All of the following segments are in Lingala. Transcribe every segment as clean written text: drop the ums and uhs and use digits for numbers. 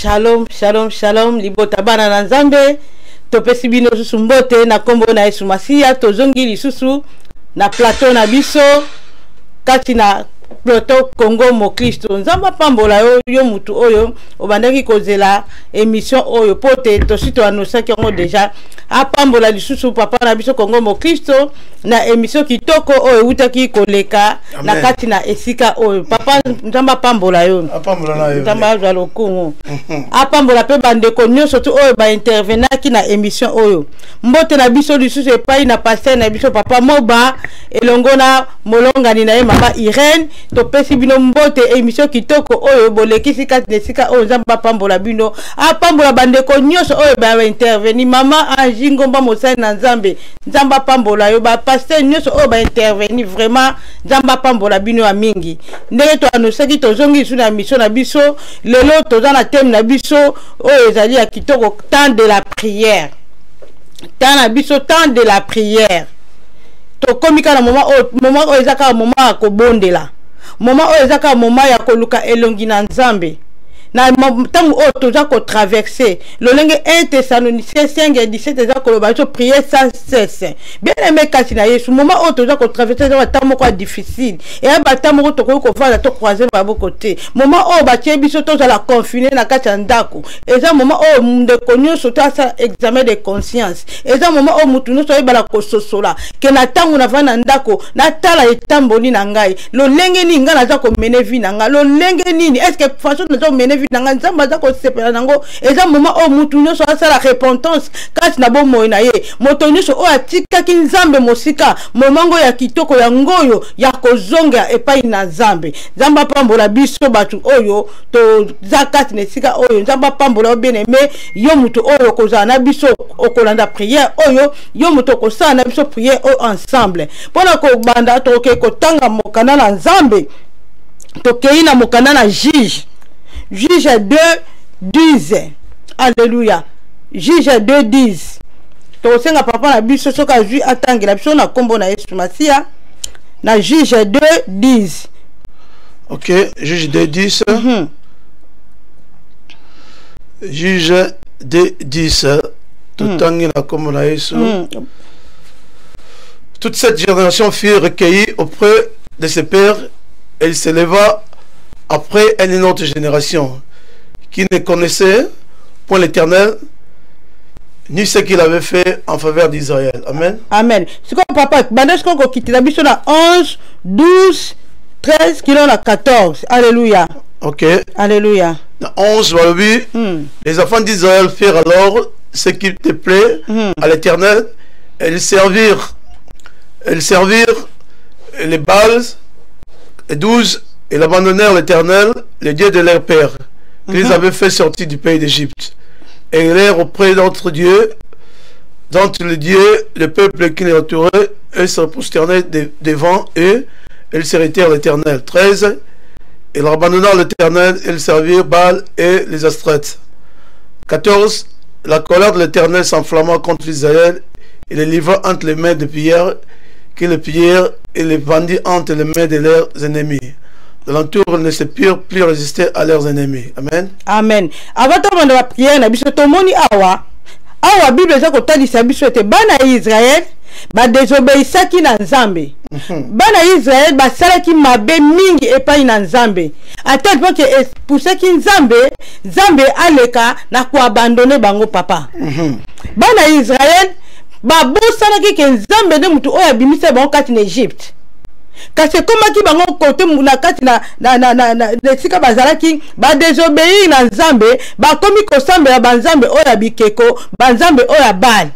Shalom, shalom, shalom. Libota bana na Nzambe. Topesi bino susu mbote na kombo na Yesu Masia. Tozongi lisusu na plateau na biso. Kati na plateau Congo mo Kristo. Nzamba pambola yo mutu oyo. Obandaki kozela émission oyo. Pote tosito anosaki yango deja. Apambola lisusu papa na biso Congo mo Kristo. Na émission kitoko oyo utaki koleka. Amen. Na kati na esika oyo. Papa nzamba pambola yo. Apambola na yo. Nzamba za lokungu. Apambola pe bandeko nyonso tu oyo ba intervenaki na émission oyo. Mbote na biso lisusu epai na pasteur na biso papa Moba elongo na molongani na ye mama Irene. Topesi bino mbote émission kitoko oyo bolekisi kati na esika oyo nzamba pambola bino. Apambola bandeko nyonso oyo ba intervenir mama Anji Ngomba Mosai na Nzambe. Nzamba pambola yo ba pasteur nyonso oyo ba intervenir vraiment nzamba pambola bino ya mingi. Ndenge to anosaki tozongi su na mission na biso lelo toza na thème na biso oyo ezali ya kitoko temps de la prière. Temps na biso temps de la prière. To komika na moment oyo ezaka moment ya kobondela. Moment oyo ezaka moment ya koluka elongi na Nzambe. Na tangu oyo toza ko traverser lolenge 1 Thessaloniciens 5:17 eza koloba to prier sans cesse. Bien aimé kasi na Yesu moment oyo toza ko traverser za tamo kwa difficile et ba tamo to ko fala to croiser ba côté moment oyo ba tie biso to za la confiner na kati ya ndako eza moment oyo munde konyo so ta sa examen de conscience eza moment oyo mutu no so yebala ko sosola ke na tangu na vana ndako na tala etamboli na ngai lolenge ni ngana za ko mener vie na ngai lolenge nini est-ce que façon de mener nanga nzamba za ko sepela nango eza moment o mutu nyonso asala repentance kati na bomo na ye moto nyonso o atikaki Nzambe mosika momango ya kitoko ya ngoyo ya kozonga epai na Nzambe. Nzamba pambola biso batu oyo to za kati na esika oyo nzamba pambola bien aimé yo mutu oyo kozala na biso okolanda prière oyo yo mutu kosala na biso prière o ensemble pona ko banda to ke kotanga mokana na Nzambe to keina mokana na Juge 2:10. Alléluia. Juge 2:10. To senga papa na biso soka ju atangi la biso na kombo na Yesu Masia na Juge 2:10. OK, Juge 2:10. Juge 2:10. To tangi na kombo na Yesu. Toute cette génération fut recueillie auprès de ses pères et il s'éleva après une autre génération qui ne connaissait point l'Éternel ni ce qu'il avait fait en faveur d'Israël. Amen. Amen. C'est comme papa, bandage qu'on quitte la biche na 11, 12, 13, qui a 14. Alléluia. OK. Alléluia. Dans 11, les enfants d'Israël firent alors ce qui te plaît à l'Éternel et ils servirent les Baals et 12 et abandonnèrent l'Éternel, le Dieu de leur père, qu'ils avaient fait sortir du pays d'Égypte. Et ils allèrent auprès d'autres dieux, le peuple qui les entourait, et se prosternaient devant eux, et ils s'héritèrent l'Éternel. 13. Ils abandonnèrent l'Éternel, et ils servirent Baal et les Astrètes. 14. La colère de l'Éternel s'enflamma contre Israël, et les livra entre les mains de Pierre, qui les pillèrent, et les vendit entre les mains de leurs ennemis. De l'entour ne se purent plus résister à leurs ennemis. Amen. Amen. Avant de la prière, na biso tomoni awa Bible za kotalisa biso ete bana Israël ba désobéissaki na Nzambe. Bana Israël ba salaki mabe mingi epai na Nzambe. À tel point que poussaki Nzambe aleka na ko abandonner bango papa. Bana Israël ba bosanaki ke Nzambe de mutu oya bimisa bango kati na Egypte. Kasi koma ki bango kote na kati na sika bazalaki ba désobéir na Nzambe ba komi kosambela ba Nzambe oya bikeko ba Nzambe oya Baal.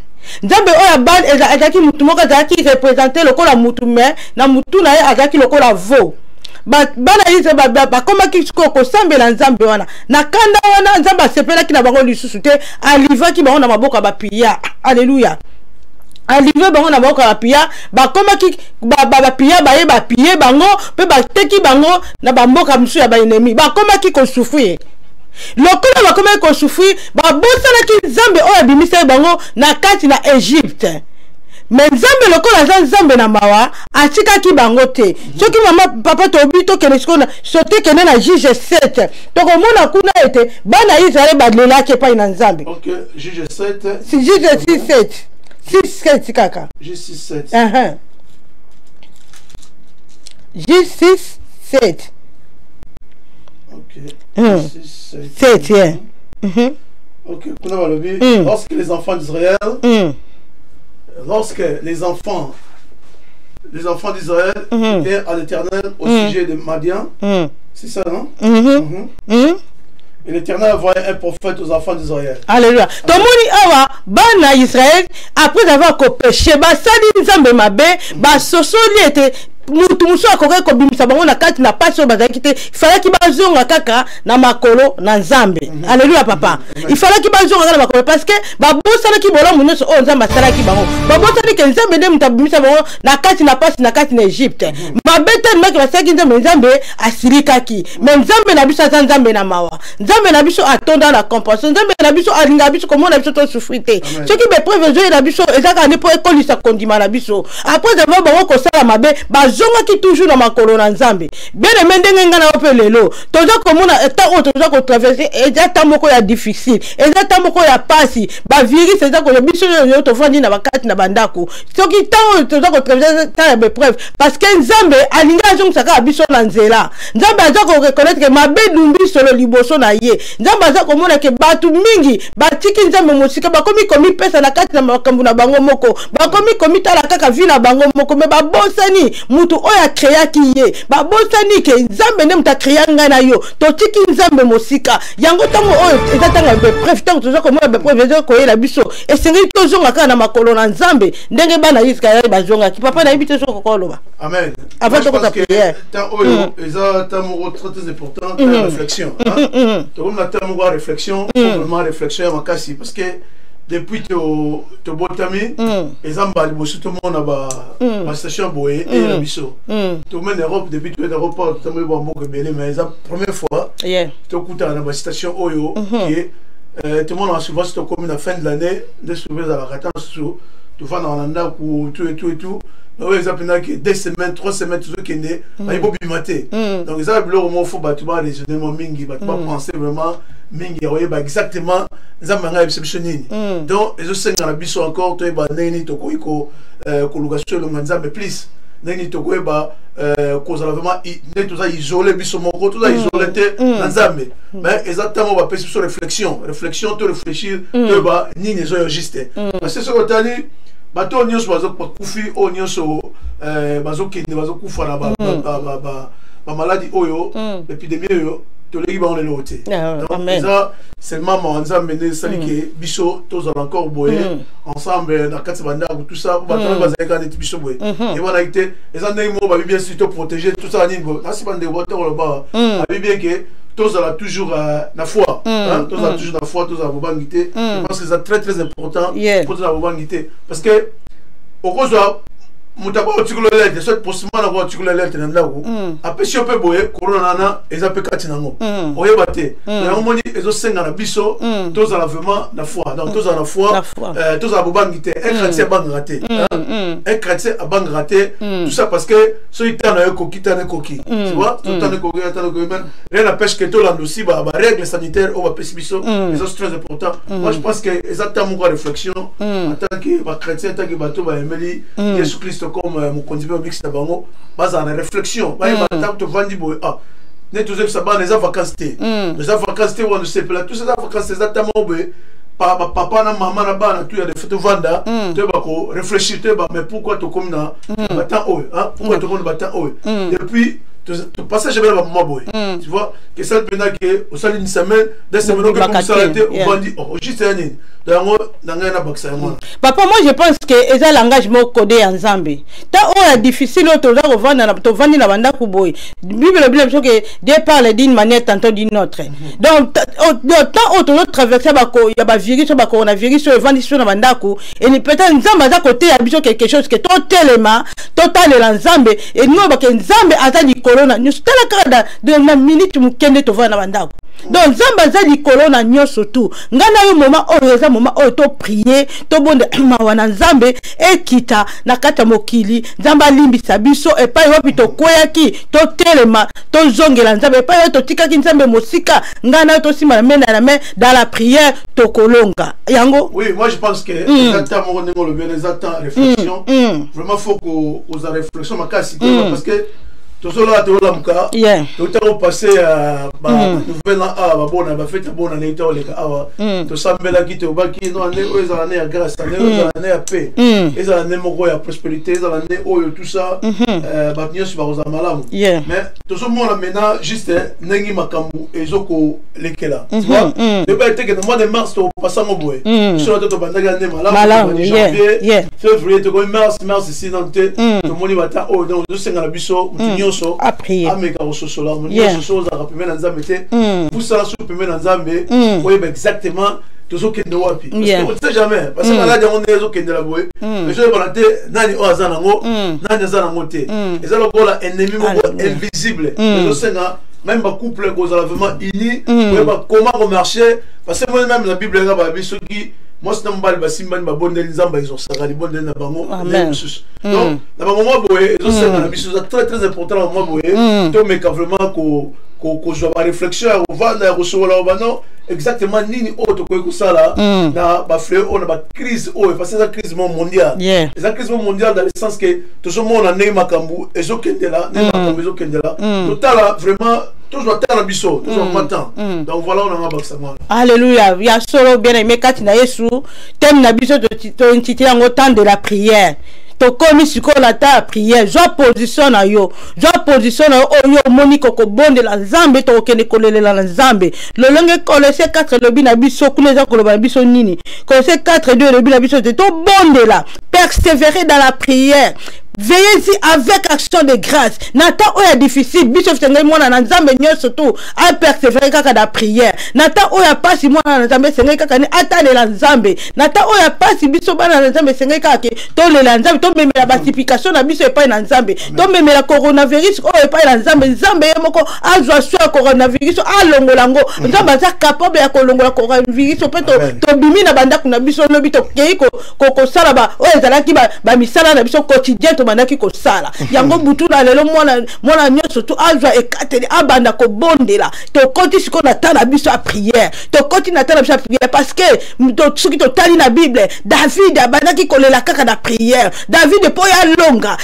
Nzambe oya Baal ezaki mutu moko azalaki représenter lokola mutu me na mutu na ye azalaki lokola veau. Bana Israël ba komaki kosambela Nzambe wana na kanda wana Nzambe asepelaki na bango lisusu te alivaki bango na maboko ba pia. Alléluia. Alive bango na boko bapia bakomaki bapia baye bapie bango pe bateki bango na bamboka musu ya ba ennemi bakomaki ko souffrir lokola bakomaki ko souffrir babosanaki Nzambe oyo abimisaki bango na kati na Egypte mais nzambe lokola za nzambe na mawa atikaki bango te soki mama papa tobi tokende sikona sote kende na juge 7 tokomona kuna ete bana Israel balelaki epai na nzambe. Ok, juge 7 si juge 6-7 kaka juge 6-7 juge 6-7 ok 7 yeah. Ok, kuna balobi lorsque les enfants d'Israël lorsque les enfants d'Israël étaient à l'Éternel au sujet de Madian, c'est ça, non? Et l'Éternel envoyait un prophète aux enfants d'Israël. Alléluia. Tomoni awa bana Israël après avoir péché basali nzambe mabe basosoli ete mutu muso akoke ko bimisa bango na kati na paso bazaki te fallait ki bazonga kaka na makolo na nzambe. Alléluia papa. Il fallait ki bazonga na makolo parce que babosala ki bolo munoso o nzamba sala ki bango. Babosala ki nzambe ne mutabimisa bango na kati na paso na kati na Egypte. Mabete maki basaki nzambe asirika ki. Mais nzambe na biso za nzambe na mawa. Nzambe na biso atonda na compassion. Nzambe na biso alinga biso comment na biso to souffrité. Ce qui be prévenir na biso ezaka ne po ekolisa kondima na biso. Après avoir bango ko sala mabe zonga ki toujours na makolo na nzambe bien aimé ndenge nga na ope lelo toza komona eta o toza ko traverser eta moko ya difficile eta moko ya pasi ba virus eta ko biso yo to fandi na bakati na bandako soki tango toza ko traverser ta ya preuve parce que nzambe alinga zonga saka biso na nzela nzambe aza ko reconnaître que mabe dumbi solo liboso na ye nzambe aza komona ke batu mingi batiki nzambe mosika bakomi komi pesa na kati na makambu na bango moko bakomi komi tala kaka vi na bango moko me babosani oya créa ki ye babosani ke nzambe ne muta créa nga na yo totiki nzambe mosika yango tango oyo ezatanga be preuve tango tozo ko mona be preuve ezo ko yela biso esengi tozonga kana makolo na nzambe ndenge bana Israël bazonga ki papa na yibite so ko loba amen avant de ta prière tant oyo ezata mo très important la réflexion to comme la temps mo réflexion vraiment réflexion makasi parce que depuis to botami exemple liboso to mona ba station boye et la biso to mène Europe depuis to aéroport to mo ba moko belé mais la première fois to kuta na ba station oyo qui tout le monde a souvent to comme la fin de l'année de sauver à la ratance to va dans l'anda pour tout et tout mais exemple na que 2 semaines 3 semaines tout qui né ba bobi maté donc ça le moment faut ba tout ba raisonnement mingi ba penser vraiment mingi oyeba exactement nzamanga exception nini donc ezo senga na biso encore to ba neni to ko ko location le nzambe please neni to ko ba cause vraiment ne to za isoler biso moko to za isoler te nzambe mais exactement ba pesi sur réflexion to réfléchir to ba nini zo juste parce que ce que tali bato nyonso bazo kufi o nyonso bazo kende bazo kufa na ba maladie oyo épidémie oyo to legi ba on le loté donc ça seulement manza mené sali que biso tous encore boyer ensemble na kati banda tout ça ba to ba zaka net biso boyer et voilà été les andai mo ba bien surtout protéger tout ça ni bo asi bande bo to ba ba bien que tous a toujours la foi tous a toujours la foi tous a bobangité je pense que c'est très très important pour la bobangité parce que au cause mutaba otikulo lete soit possible na ko otikulo lete na ndako apesi ope boye corona na eza pe kati nango oyeba te na omoni ezo senga na biso tous a vraiment la foi donc tous a la foi tous a bobangité un chrétien bang raté un chrétien a bang raté tout ça parce que so itana yoko kitana koki tu vois tout tane koki atana koki même rien n'empêche que tout là aussi ba règles sanitaires on va pesi biso c'est très important moi je pense que exactement une réflexion en tant que ba chrétien tant que bato ba emeli Jésus Christ comme mon conducteur mix de bango base en réflexion ba tant que vandi boy ah ne tous ça ba les vacances les vacances on ne sait pas tout ça vacances exactement boy papa na maman na bana tu ya de photo vanda tu ba ko réfléchir tu ba mais pourquoi tu comme na batan oh hein pourquoi tu comme batan oh depuis tu passage jamais la maman boy tu vois que ça pendant que au saline une semaine 2 semaines que comme ça arrêté on vandi oh juste un papa moi je pense que eza l'engagement codé en Zambie ta o est difficile to za revendre na to vandi na banda ku boy bible bible so que Dieu parle d'une manière tantôt d'une autre donc tant auto traverser ba ko ya ba virus ba coronavirus so vandi so na banda ku et ni peut-être Nzamba za côté ya biso quelque chose que totalement total la Nzambe et nous ba que Nzambe ata likolo likolo na nyonso tala kaka na minute mokende tovanda na bandako donc nzambe aza likolo na nyonso tu ngai na yo moma oyo eza moma oyo toprie tobonda mawa na nzambe ekita na kati ya mokili nzambe alimbisa biso epai wapi tokweyaki totelema tozongela nzambe epai oyo totikaki nzambe mosika ngai na yo tosimba na main na la main dans la prière tokolonga yango. Oui, moi je pense que les attentes réflexion vraiment faut qu'on a réflexion makasi parce que tout cela tu vois muka tout temps passé nouvelle a bona ba fête bona na ita oleka awa to sambela ki to baki no ane o ezala ne ya grâce ane ya paix ezala ne moko ya prospérité ezala ne oyo tout ça ba nyos ba oza malamu mais tout ce monde maintenant juste nengi makambu ezoko lekela tu vois de ba te que le mois de mars to passa mo boy sur to bandaka ne malamu janvier février to mars ici dans te to moni bata o donc je senga la biso à prier. Exactement. Tout ce qui est wapi. Parce qu'on ne sait jamais. Parce que là, on est au Kenya la boue. Mais je vais volonté, nani o azanango, nani azanango te. Et ça, le goal ennemi invisible. Je sais même un couple qui est vraiment uni, comment marcher. Parce que moi-même, la Bible, ceux qui moi c'est un bal basimba ba bonne nzamba ils ont ça les bonnes na bango donc na bango boye ils ont ça na biso très important moi boye to mais vraiment ko joue ba réflexion on va na recevoir là non exactement nini autre ko ça là na ba frère on a ba crise parce que la crise mondiale la crise mondiale dans le sens que tout ce monde en est makambu et zo kendela na makambu zo kendela total vraiment toujours à biso toujours matin donc voilà on a baksa moi alléluia ya solo bien aimé katina yesu thème na biso to intitulé en temps de la prière to komi siko la ta prière jo position na yo oyo moni koko bonde la nzambe to kende kolelela la nzambe le longue Colossiens 4 le bina biso kuneza koloba biso nini Colossiens 4 2 le bina biso to bonde la persévérer dans la prière. Veillez-y avec action de grâce. Nata oya difficile. Biso ftengai mwana na nzambe nyonso tu a persévérer kaka da prière. Nata oya pasi mwana na nzambe sengai kaka ni atale la nzambe. Nata oya pasi biso bana na nzambe sengai kaka to le la nzambe to memela basification na biso epai na nzambe. To memela coronavirus o epai na nzambe. Nzambe yemoko azwa swa coronavirus alongolango. Nzambe aza capable ya kolongola coronavirus peto to bimi na banda kuna biso lobi to keiko ko sala ba o ezalaki ba misala na biso quotidien manaki ko sala yango butu na lelo mwana nyonso tu azwa ekateli abanda ko bondela to koti siko na tala biso a prière to koti na tala biso a prière parce que to suki to tali na Bible David abandaki kolela kaka na prière David po ya longa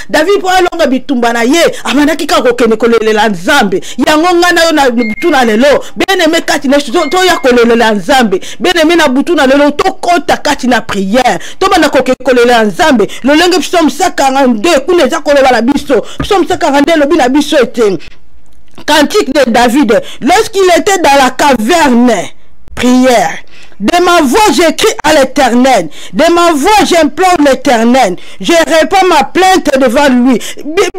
bitumba na ye abandaki kaka kokene kolela nzambe yango ngana yo na butu na lelo bene me kati na to ya kolela nzambe bene me na butu na lelo to kota kati na prière to banda kolela nzambe le lenge psalm 142 kuneza koloba la biso psalm 142 lobi la biso était cantique de David lorsqu'il était dans la caverne prière. De ma voix j'écris à l'Éternel, de ma voix j'implore l'Éternel, je réponds ma plainte devant lui.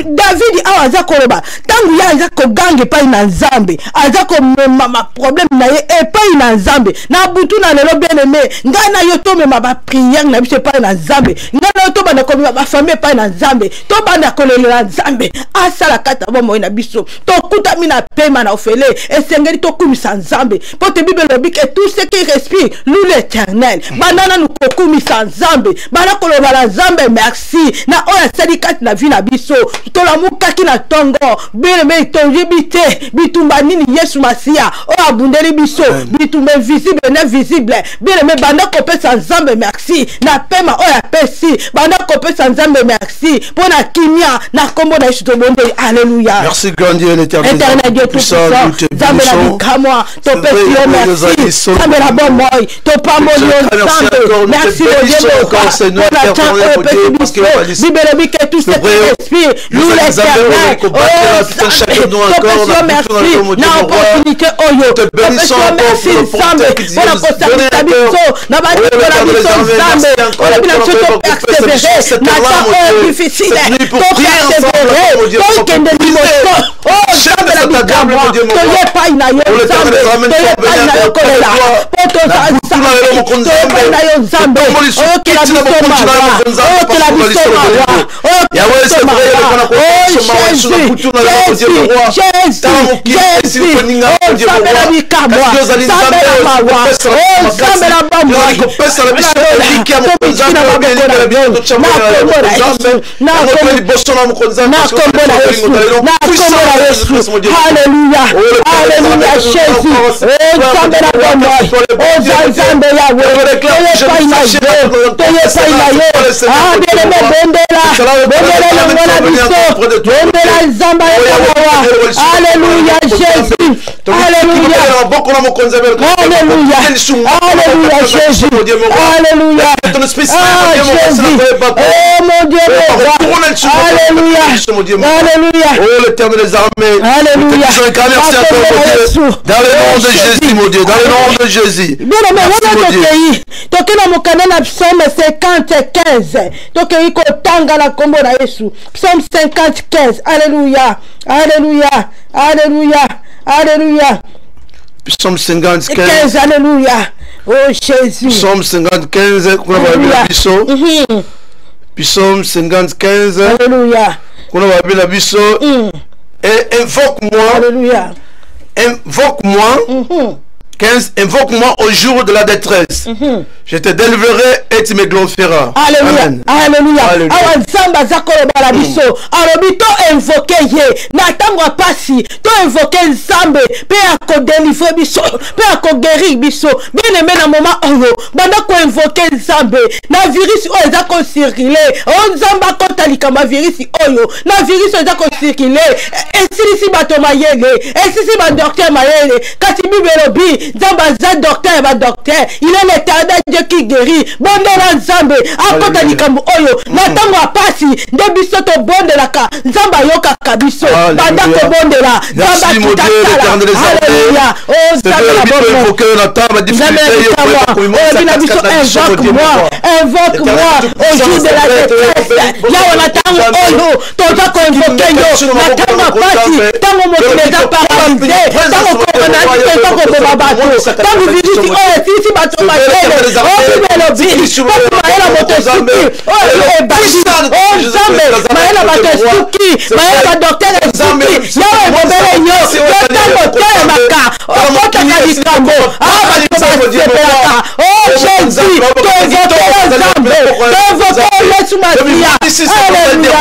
David aza koloba tangu ya aza ko gange pa na nzambe aza ko ma problème na ye e pa na nzambe na butu na lelo bien aimé ngana yo to me ma prière na biso pa na nzambe ngana yo to bana ko ma famille pa na nzambe to bana ko le na nzambe asala kata bomo na biso to kuta mina pema na ofele esengeli to kumisa nzambe po te Bible lobi que tout ce qui respire loue l'Éternel. Banana nous kokumi sans zambe. Bana koloba la zambe merci. Na oya sadikat na vie na biso. To la muka ki na tongo. Bele me to jibite. Bitumba nini Yesu Masia. Oya bundeli biso. Bitumba visible na visible. Bele me bana kope sans zambe merci. Na pema oya pesi. Bana kope sans zambe merci. Pona kimia na kombo na Yesu to bonde. Alléluia. Merci grand Dieu l'Éternel. Éternel Dieu tout puissant. Zambe la bukamo. To pesi merci. Zambe la bon moi. To pas mon Dieu. Merci le Dieu pour la chance Bible que tout ce qui respire loue l'Éternel. Oh merci. Na opportunité oyo. Merci Zambe. Pour la possibilité biso. Na ba la biso Zambe. On a bien tout persévérer. Na temps difficile. Pour persévérer. Pour que ne limoto. Oh Zambe la bikamo. To ye pa ina yo Zambe. To ye pa ina yo kolela. Pour to Alléluia, Jésus. Alléluia. Alléluia. Alléluia, Jésus. Alléluia. Oh mon Dieu, Alléluia. Alléluia. Oh l'éternel des armées. Alléluia. Dans le nom de Jésus, mon Dieu. Dans le nom de Jésus. Bien aimé, on a toqué dans mon canal psaume 50-15. Toqué kotanga la combo na Yesu. Psaume 50-15. Alléluia. Alléluia. Alléluia. Alléluia. Psaume 50-15. Alléluia. Oh Jésus. Psaume 50-15. Psaume 50-15. Alléluia. Et invoque-moi. Alléluia. Invoque-moi. 15. Invoque-moi au jour de la détresse. Je te délivrerai et tu me glorifieras. Alléluia. Alléluia. Awa nzamba zakolo bala biso. Alobi to invoquer ye. Na tango pasi. To invoquer nzambe. Pe ako délivrer biso. Pe ako guérir biso. Bien aimé na moment oyo. Banda ko invoquer nzambe. Na virus oyo zako circuler. O nzamba kota likama virus oyo. Na virus oyo zako circuler. Esisi bato mayele. Esisi ba docteur mayele. Kasi bibelobi. Nzamba za docteur ba docteur. Il est l'éternel Dieu qui guérit. Bondela nzambe. Akota likambo oyo. Na tango apasi. Nde biso to bondelaka. Nzamba yoka kabiso. Banda ko bondela. Nzamba kitakala. Alléluia. Oh nzambe la bonne. Invoque-moi. Invoque-moi au jour de la détresse. Là on a tango oyo. Toza ko invoquer yo. Na tango apasi. Tango motileza paralysé. Tango coronavírus. Tango baba. Tango virus oyo. Sisi bato mayele. Oh bibelobi. Tango mayela moto suki. Oh ebasi. Oh nzambe. Mayela bato suki. Mayela ba docteur suki. Yawe bobele yo. Tango telemaka. Okotaka likambo. Basepelaka. Oh Jésus. Tovokela nzambe. Tovokela Yesu Masia. Alléluia.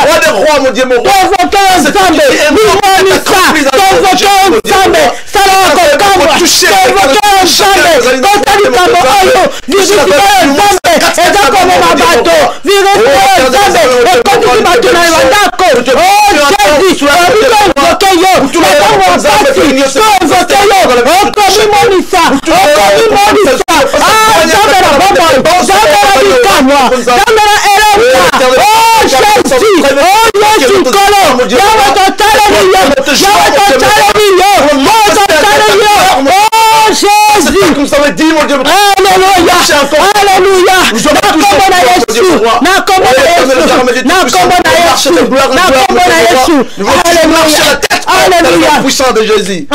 Tovokela nzambe. Mimonisa. Tovokela nzambe. Sala kokamba. Tovokela nzambe. Kota likambo oyo. Virus oyo nzambe. Eza komema bato. Virus oyo nzambe. Ekotisi bato na bandako. Oh Jésus. Obiko invoke yo. Natango apasi. Tovokela yo. Okomimonisa. Okomimonisa. Nzambe na bombo. Nzambe na bikamwa. Nzambe na eleka. Oh Jésus. Oh Yesu kolo. Yawe totaleli yo. Yawe totaleli yo. Oh totaleli yo. Oh Jésus. Alléluia. Alléluia. Nakombo na Yesu. Nakombo na Yesu. Nakombo na Yesu. Nakombo na Yesu. Alléluia. Alléluia. Puissant de Jésus.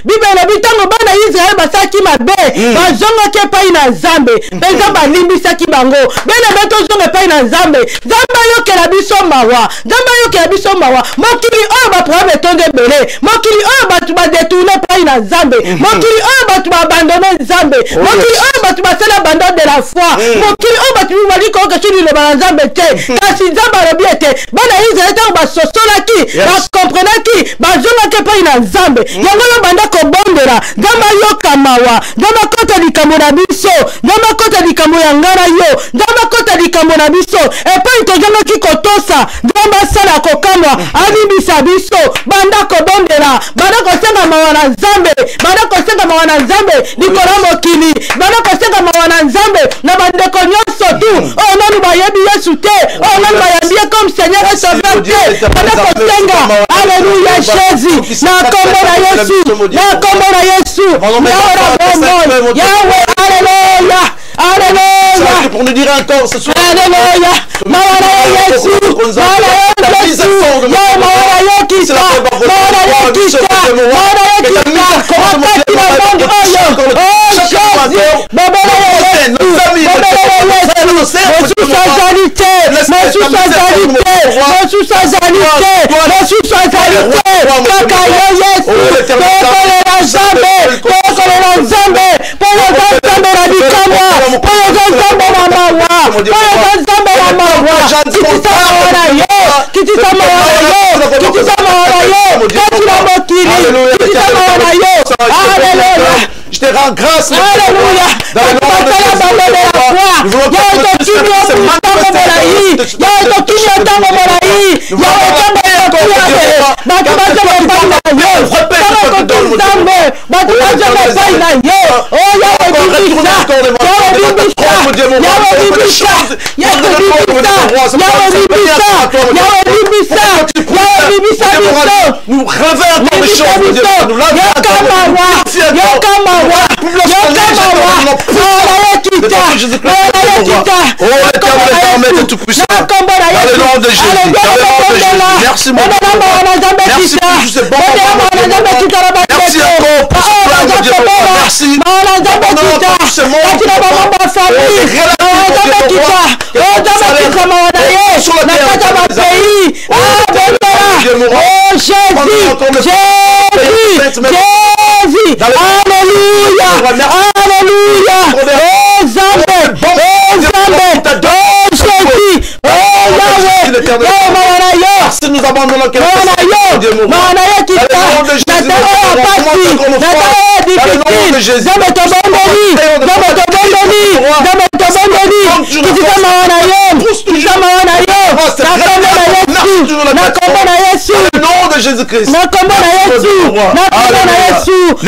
Bibele bitango bana Israël basaki mabe. Bazonga ke pai na Nzambe. Benza balimbisaki bango. Bene beto zonga pai na Nzambe. Nzambe yokela biso mawa. Nzambe yokela biso mawa. Mokili oyo ba problème tonde belé. Mokili oyo batu ba détourner pai na Nzambe. Mokili oyo batu ba abandonner Nzambe. Mokili oyo batu ba sala abandon de la foi. Mokili oyo batu bali ko ke chini le ba Nzambe te. Kasi Nzambe robi ete. Bana Israël tango ba sosolaki. Ba comprenaki. Ba zonga ke pai na Nzambe. Yango yo banda ko bondela. Nzambe yoka mawa. Nzambe kota likambo na biso. Nzambe kota likambo ya ngara yo. Nzambe kota likambo na biso. Epai tojanga ki kotosa. Nzambe sala kokamwa. Alibisa biso. Banda ko bondela. Banda ko senga mawa na Nzambe. Banda ko senga mawa na Nzambe. Likolo mokili. Banda ko senga mawa na Nzambe. Na bandeko nyonso tu. Oh nanu bayebi Yesu te. Oh nanu bayebi comme Seigneur et Sauveur te. Banda ko senga. Alléluia Jésus. Na kombo na Yesu. Na kombo na Yesu. Yahweh. Alléluia. Alléluia. Pour nous dire encore ce soir. Alléluia. Yesu. Oh Je te rends grâce. Alléluia. Merci mon Dieu. Merci pour tous ces bons moments. Merci encore pour ce plan de Dieu. Merci. Nous abandonnons quelque Jésus-Christ.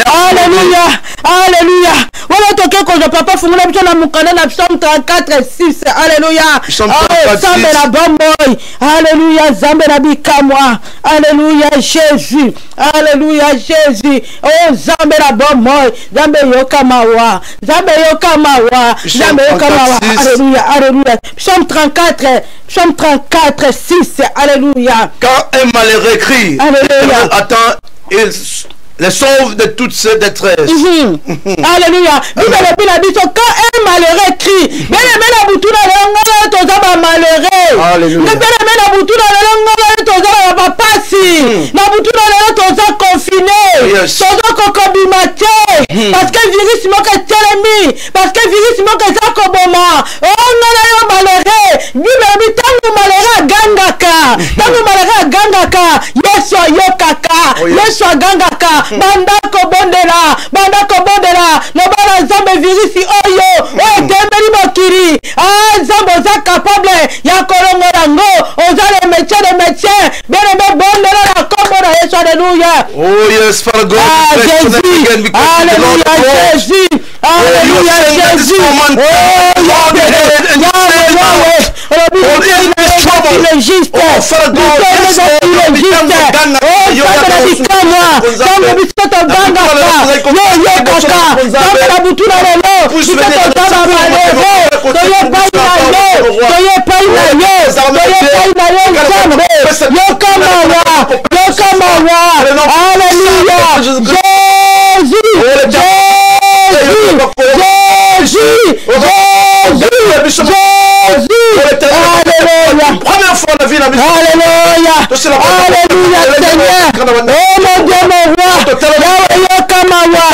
Alléluia. Alléluia. Voilà toke ko papa fungula biso na mukana na Psalm 34:6. Alléluia. Zambe la bomboy. Alléluia. Zambe la bikamwa. Alléluia Jésus. Alléluia Jésus. Oh Zambe la bomboy. Zambe yokamawa. Zambe yokamawa. Zambe yokamawa. Alléluia. Alléluia. Psalm 34:6. Alléluia. Quand un malheureux crie, attends, il les sauve de toutes ces détresses. Alléluia. Quand un malheureux crie, parce que virus moka telemi, parce que virus moka zakoboma. Oh non malheureux, bibi tangu malheureux gangaka, tangu malheureux gangaka, Yesu yokaka, Yesu gangaka, bandako bondela, no bana zambe virus oyo, temeli mokiri, zambo za capable ya kolongola ngo, ozale métier de métier, bien bondela la kombo na Yesu. Alléluia. Oh yes, Father God. Jésus. Alléluia Jésus. Alléluia Jésus. Oh Première fois la vie la mission. Alléluia. Alléluia Seigneur. Oh mon Dieu mon roi. Yahweh kamawa.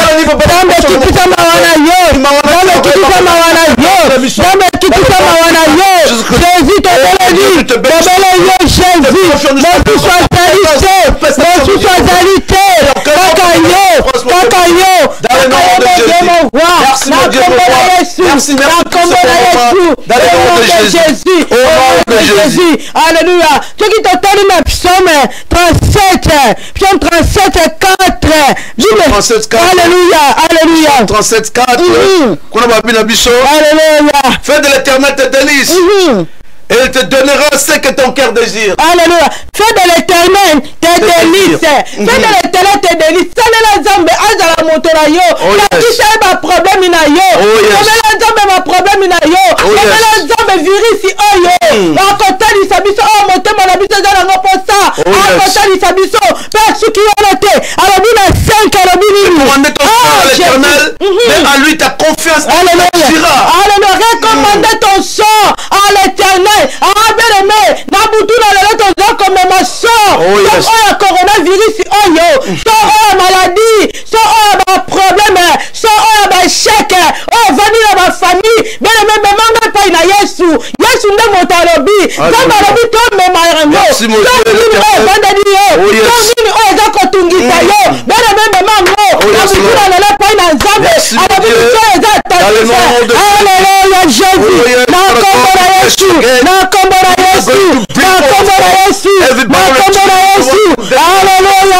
Dambe kipita mawana yo. Dambe kipita mawana yo. Dambe kipita mawana yo. Jésus te bénit. Te bénit yo Jésus. Merci soit qualité. Merci soit qualité. Kakayo. Kakayo. Dans le nom de Jésus. Merci mon Dieu mon roi. Merci Dans le nom de Jésus. Au nom de Jésus. Alléluia. Ce qui te donne le psaume 37. Psaume 37, 4. Alléluia. Alléluia. 37, 4. Alléluia. Fais de l'Éternel tes délices. Et il te donnera ce que ton cœur désire. Alléluia. Fais de l'Éternel tes délices. Fais de l'Éternel tes délices. Fais de la zambe azala motora yo. Qui c'est ma problème ina yo. Fais de la zambe ma problème ina yo. Fais de la zambe virus oyo. Akota li sabiso o motema na biso za ngo posa. Akota li sabiso. Père suki yote. Alobina 5 alobini. Commandez ton frère l'Éternel Mais à lui ta confiance Alléluia. agira. Recommandez ton sang à l'éternel. Ah, bien aimé. Nabutu na lelo ton comme ma sang. Oh, yes. Oh, coronavirus. Oh, yo. Oh, maladie. Oh, problème. Oh, chèque. Oh, venir à ma famille. Bien aimé, mais maman pas na Yesu. Yesu ne motalobi. Dans ma lobby, toi, mais ma rango. Merci, mon Dieu. Oh, yes. Alléluia, Jésus. Alléluia,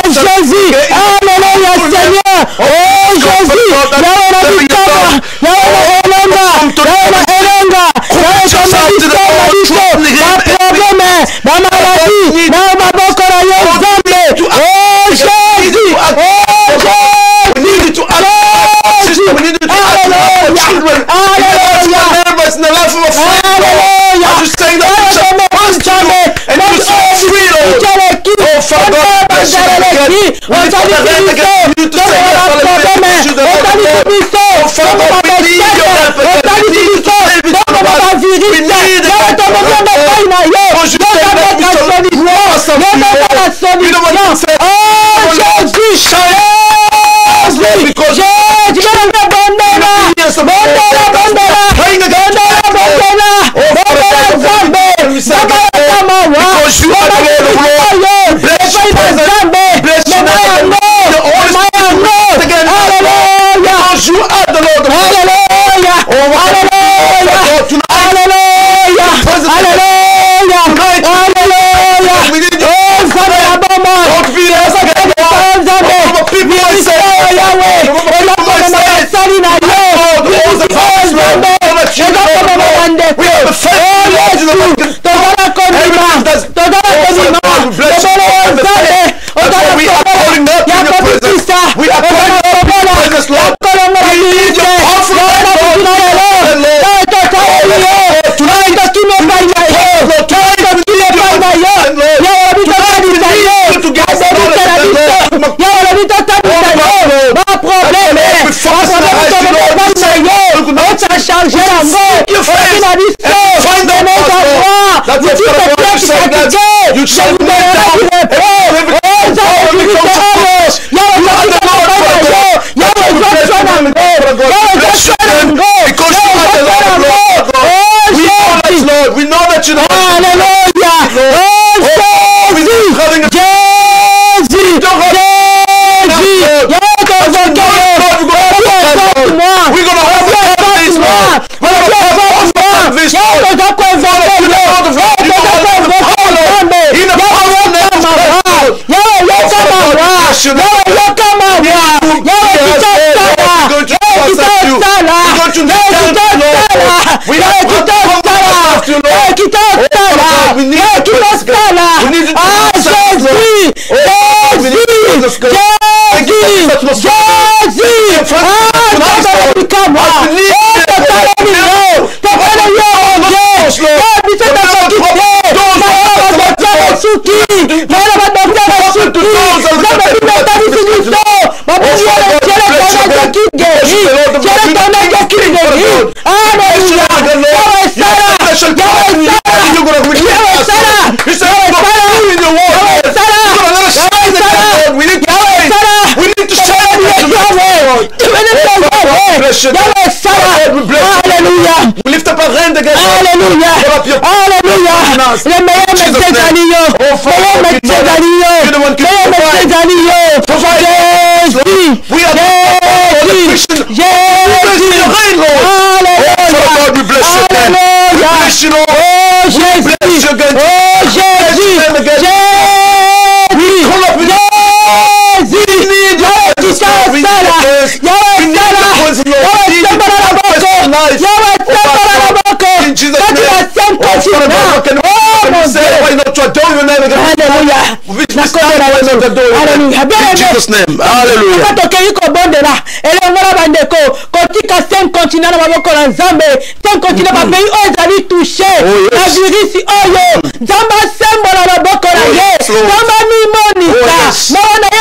Jésus. Alléluia, Seigneur. Oh, Jésus. Alléluia. We lift up our hand against Alléluia. Alléluia. Le meilleur médecin d'Alio. Le meilleur médecin d'Alio. Le meilleur médecin d'Alio. Jésus. Jésus. Alléluia. Oh Jésus. Oh Jésus.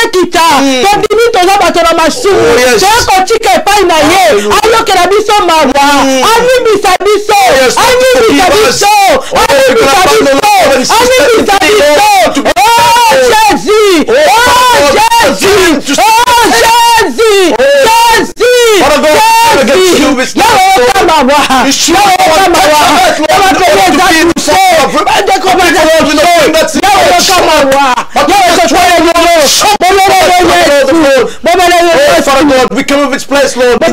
kita tondimi toza bato na masumu toya kotika epai na ye ayokela biso mawa animisa biso animisa biso animisa biso animisa biso oh Jésus oh Jésus oh Jésus Jésus yaoka mawa yaoka mawa yabapeleza biso badekobaza biso yaoka mawa we come of its place, Lord. Oh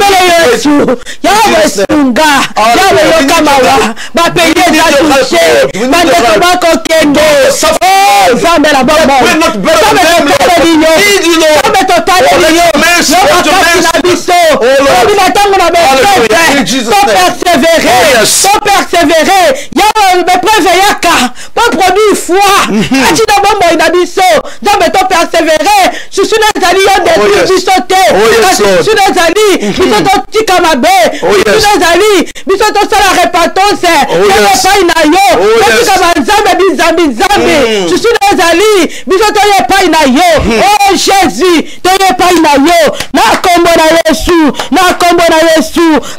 Jésus,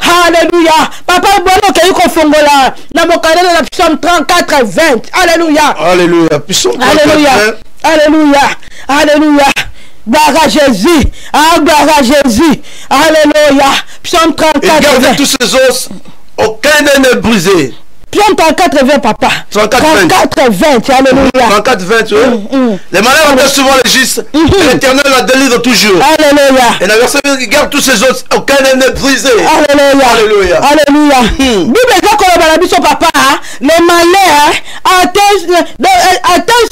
alléluia. Papa, bon, ok, konfongola. Na mokalele na Psalm 34, 20. Alléluia. Alléluia. Alléluia. Alléluia. Alléluia. Gloire à Jésus. Ah, gloire à Jésus. Alléluia. Psalm 34, 20. Regardez tous ces os. Aucun n'est brisé. Psalm 34, 20, papa. 34, 20. Alléluia. 34, 20, oui. Les malheurs ont souvent les justes. L'Éternel la délivre toujours. Alléluia. Et la verset regarde tous ces os. Aucun n'est brisé. Alléluia. Alléluia. Alléluia. Bible est là comme papa. Les malheurs atteignent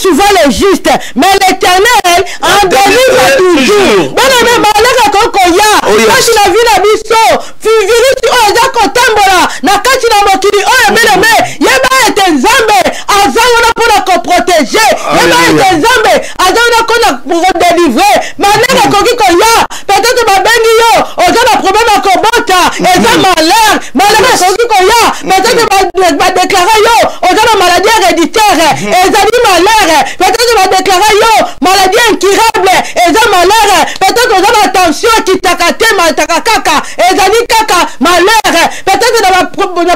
souvent les justes. Mais l'Éternel en délivre toujours. Bon, les malheurs à Kokoya. Quand tu as vu la biso, virus oza kotambola. Na kati na mokili oyo beleme. Yeba ete nzambe azana pona ko protéger. Yeba ete nzambe azana kona pour délivrer. Malheur koki koya. Peut-être ba bengi yo, oza na problème à kobota. Eza malheur. Malheur koki koya. Peut-être ba déclarer yo, oza na maladie héréditaire. Eza ni malheur. Peut-être ba déclarer yo, maladie incurable. Eza malheur. Peut-être oza na tension qui takate matakaka. Eza ni kaka malheur. Peut-être dans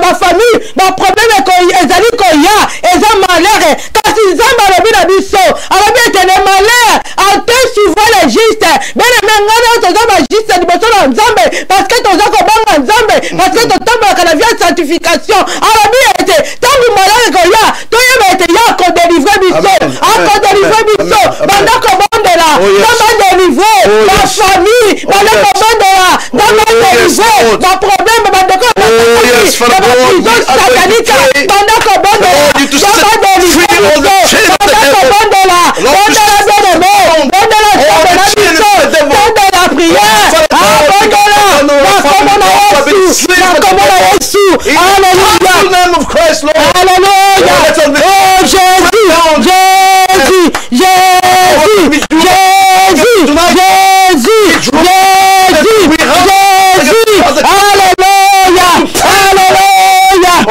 ma famille, ma problème est que ezali koya, eza malheur. Kasi nzamba lobi na biso, alobi ete le malheur atteint souvent les justes. Bene mengana toza ba juste liboso na nzambe parce que toza kobanga nzambe parce que totombolaka na vie de sanctification. Alobi ete tangu malheur koya, toyeba ete ya kodélivre biso, akodélivre biso, banda kobondela, banda délivre la famille, banda kobondela, banda délivre ba problème banda kobondela. Satanica, banda kobondela, banda délivre biso, banda kobondela, bondela bien-aimé, bondela bondela biso, bondela prière, bondela, nakomona Yesu, nakomona Yesu, alléluia, alléluia, oh Jésus, Jésus, Jésus, Jésus, Jésus, Jésus, Jésus, alléluia, alléluia, alléluia, oh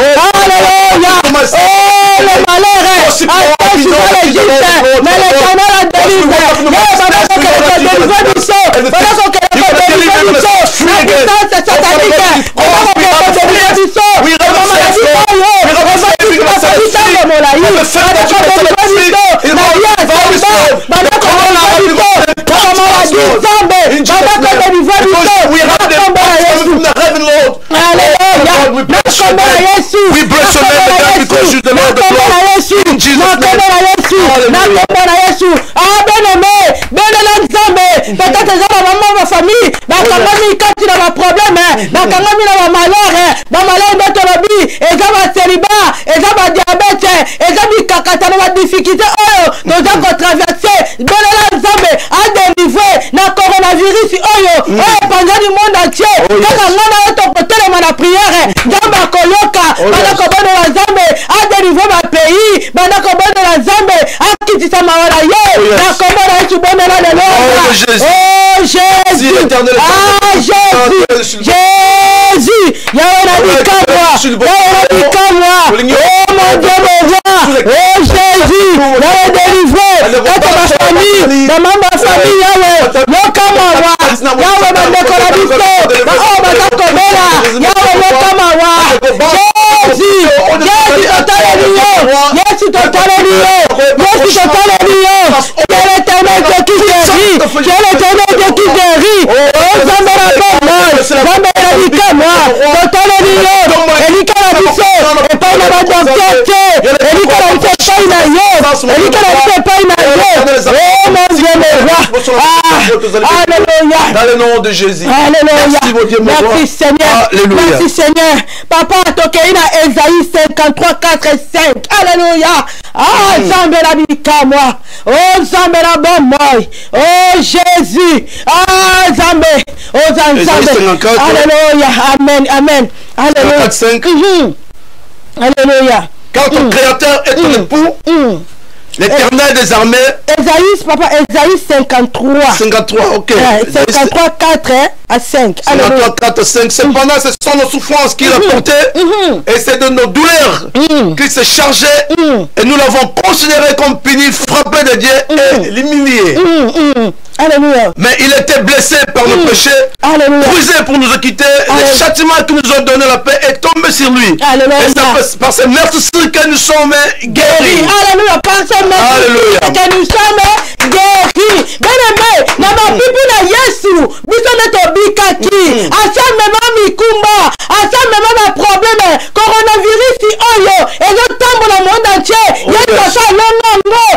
le malheur, attends souvent les justes, mais l'Éternel a délivré, We bless your name again because you deliver the Lord. In Jesus' name. Peut-être que la maman, ma famille, ma famille, quand tu as un problème, ma famille a un malheur, ma malheur de ton lobby, et ça va célibat, et ça va diabète, et ça va cacata, ma difficulté, oh, nous avons traversé, Bénéla Nzambe a délivré, na coronavirus, oh, pendant du monde entier, quand on a ton côté, la prière, Nzamba Koloka, pendant qu'on va dans Nzambe, a délivré ma pays, pendant qu'on va dans Nzambe, a quitté sa maman, na comment tu bonnes là de l'ordre. Oh Jésus, ah Jésus, Jésus, Yahweh oh mon Dieu mon roi, oh Jésus, Yahweh délivré, dans ma famille, dans ma famille, Yahweh. Dans le nom de Jésus. Alléluia. Merci, mon Dieu, merci Seigneur. Alléluia. Merci Seigneur. Papa, tokeina Esaïe 53, 4 et 5. Alléluia. Ah, Zambé la bika moi. Oh, Zambé la bon moi. Oh, Jésus. Ah, Zambé. Oh, Zambé. Alléluia. Amen. Amen. Alléluia. 4, 5. Alléluia. Quand ton Créateur est ton époux, l'Éternel des armées. Esaïe, papa, Esaïe 53. 53, ok. 53, 4 à 5. 53, 4, 5. Cependant, ce sont nos souffrances qu'il a portées. Et c'est de nos douleurs qu'il s'est chargé. Et nous l'avons considéré comme puni, frappé de Dieu et l'humilié. Alléluia. Mais il était blessé par nos péchés, brisé pour nous acquitter. Le châtiment qui nous a donné la paix est tombé sur lui. Alléluia. Et c'est par ces meurtrissures que nous sommes guéris. Alléluia. Par ces meurtrissures que nous sommes guéris. Bien-aimé, na mapipi na Yesu, biso neto bikaki. Asa mema mikumba, asa mema na problème. Coronavirus oyo, ezo tambola monde entier. Yesu asa longo,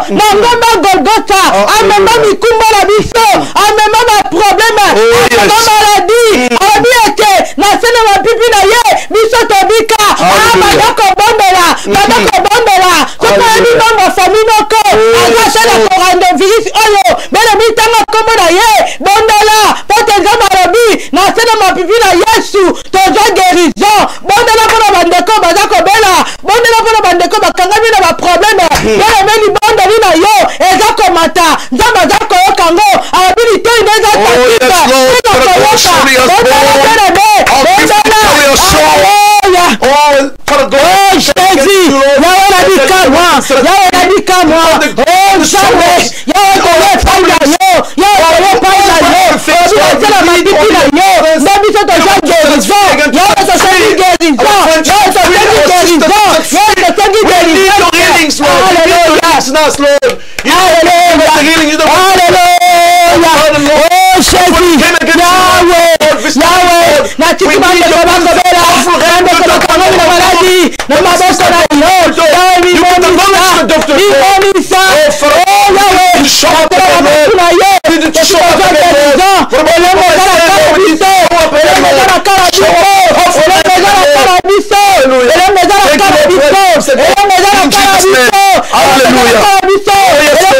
na ngomba Golgotha. Amema mikumba la biso, amema na problème. Amema maladie. Abi ete, na sene mapipi na ye, biso tobika. Badako bondela, badako bondela. Soko yebi nongo famille noko. Asa na coronavirus oyo, bele mitanga kombo na ye, bondela. Pote nzamba lobi, na sene mapipi na Yesu, toza guérison. Bondela pona bandeko badako bela, bondela pona bandeko bakangami na ba problème. Bele meni bondeli na yo, eza komata, nzamba za koyoka ngo, abilité ineza takika. Eza koyoka, bondela bele me, bondela. Oh Jésus, Yahweh la bika moi, Yahweh la bika moi. Oh jamais, Yahweh koye païla yo, Yahweh koye païla yo. Obi ete la mapipi na yo, nabi se toza guérison, Yahweh se sengi guérison, Yahweh se sengi guérison, Yahweh se sengi guérison. Alléluia, Alléluia, oh Jésus, Yahweh, na tikima ndeko bakobela, ndeko bakangami na maladi, na maboko na yo, Yahweh mimomisa, oh Yahweh, nakela maboku na yo, toza guérison, olemo eza na kala biso, olemo eza na kala biso, olemo eza na kala biso, olemo eza na kala biso, olemo eza na kala biso, olemo eza na kala biso,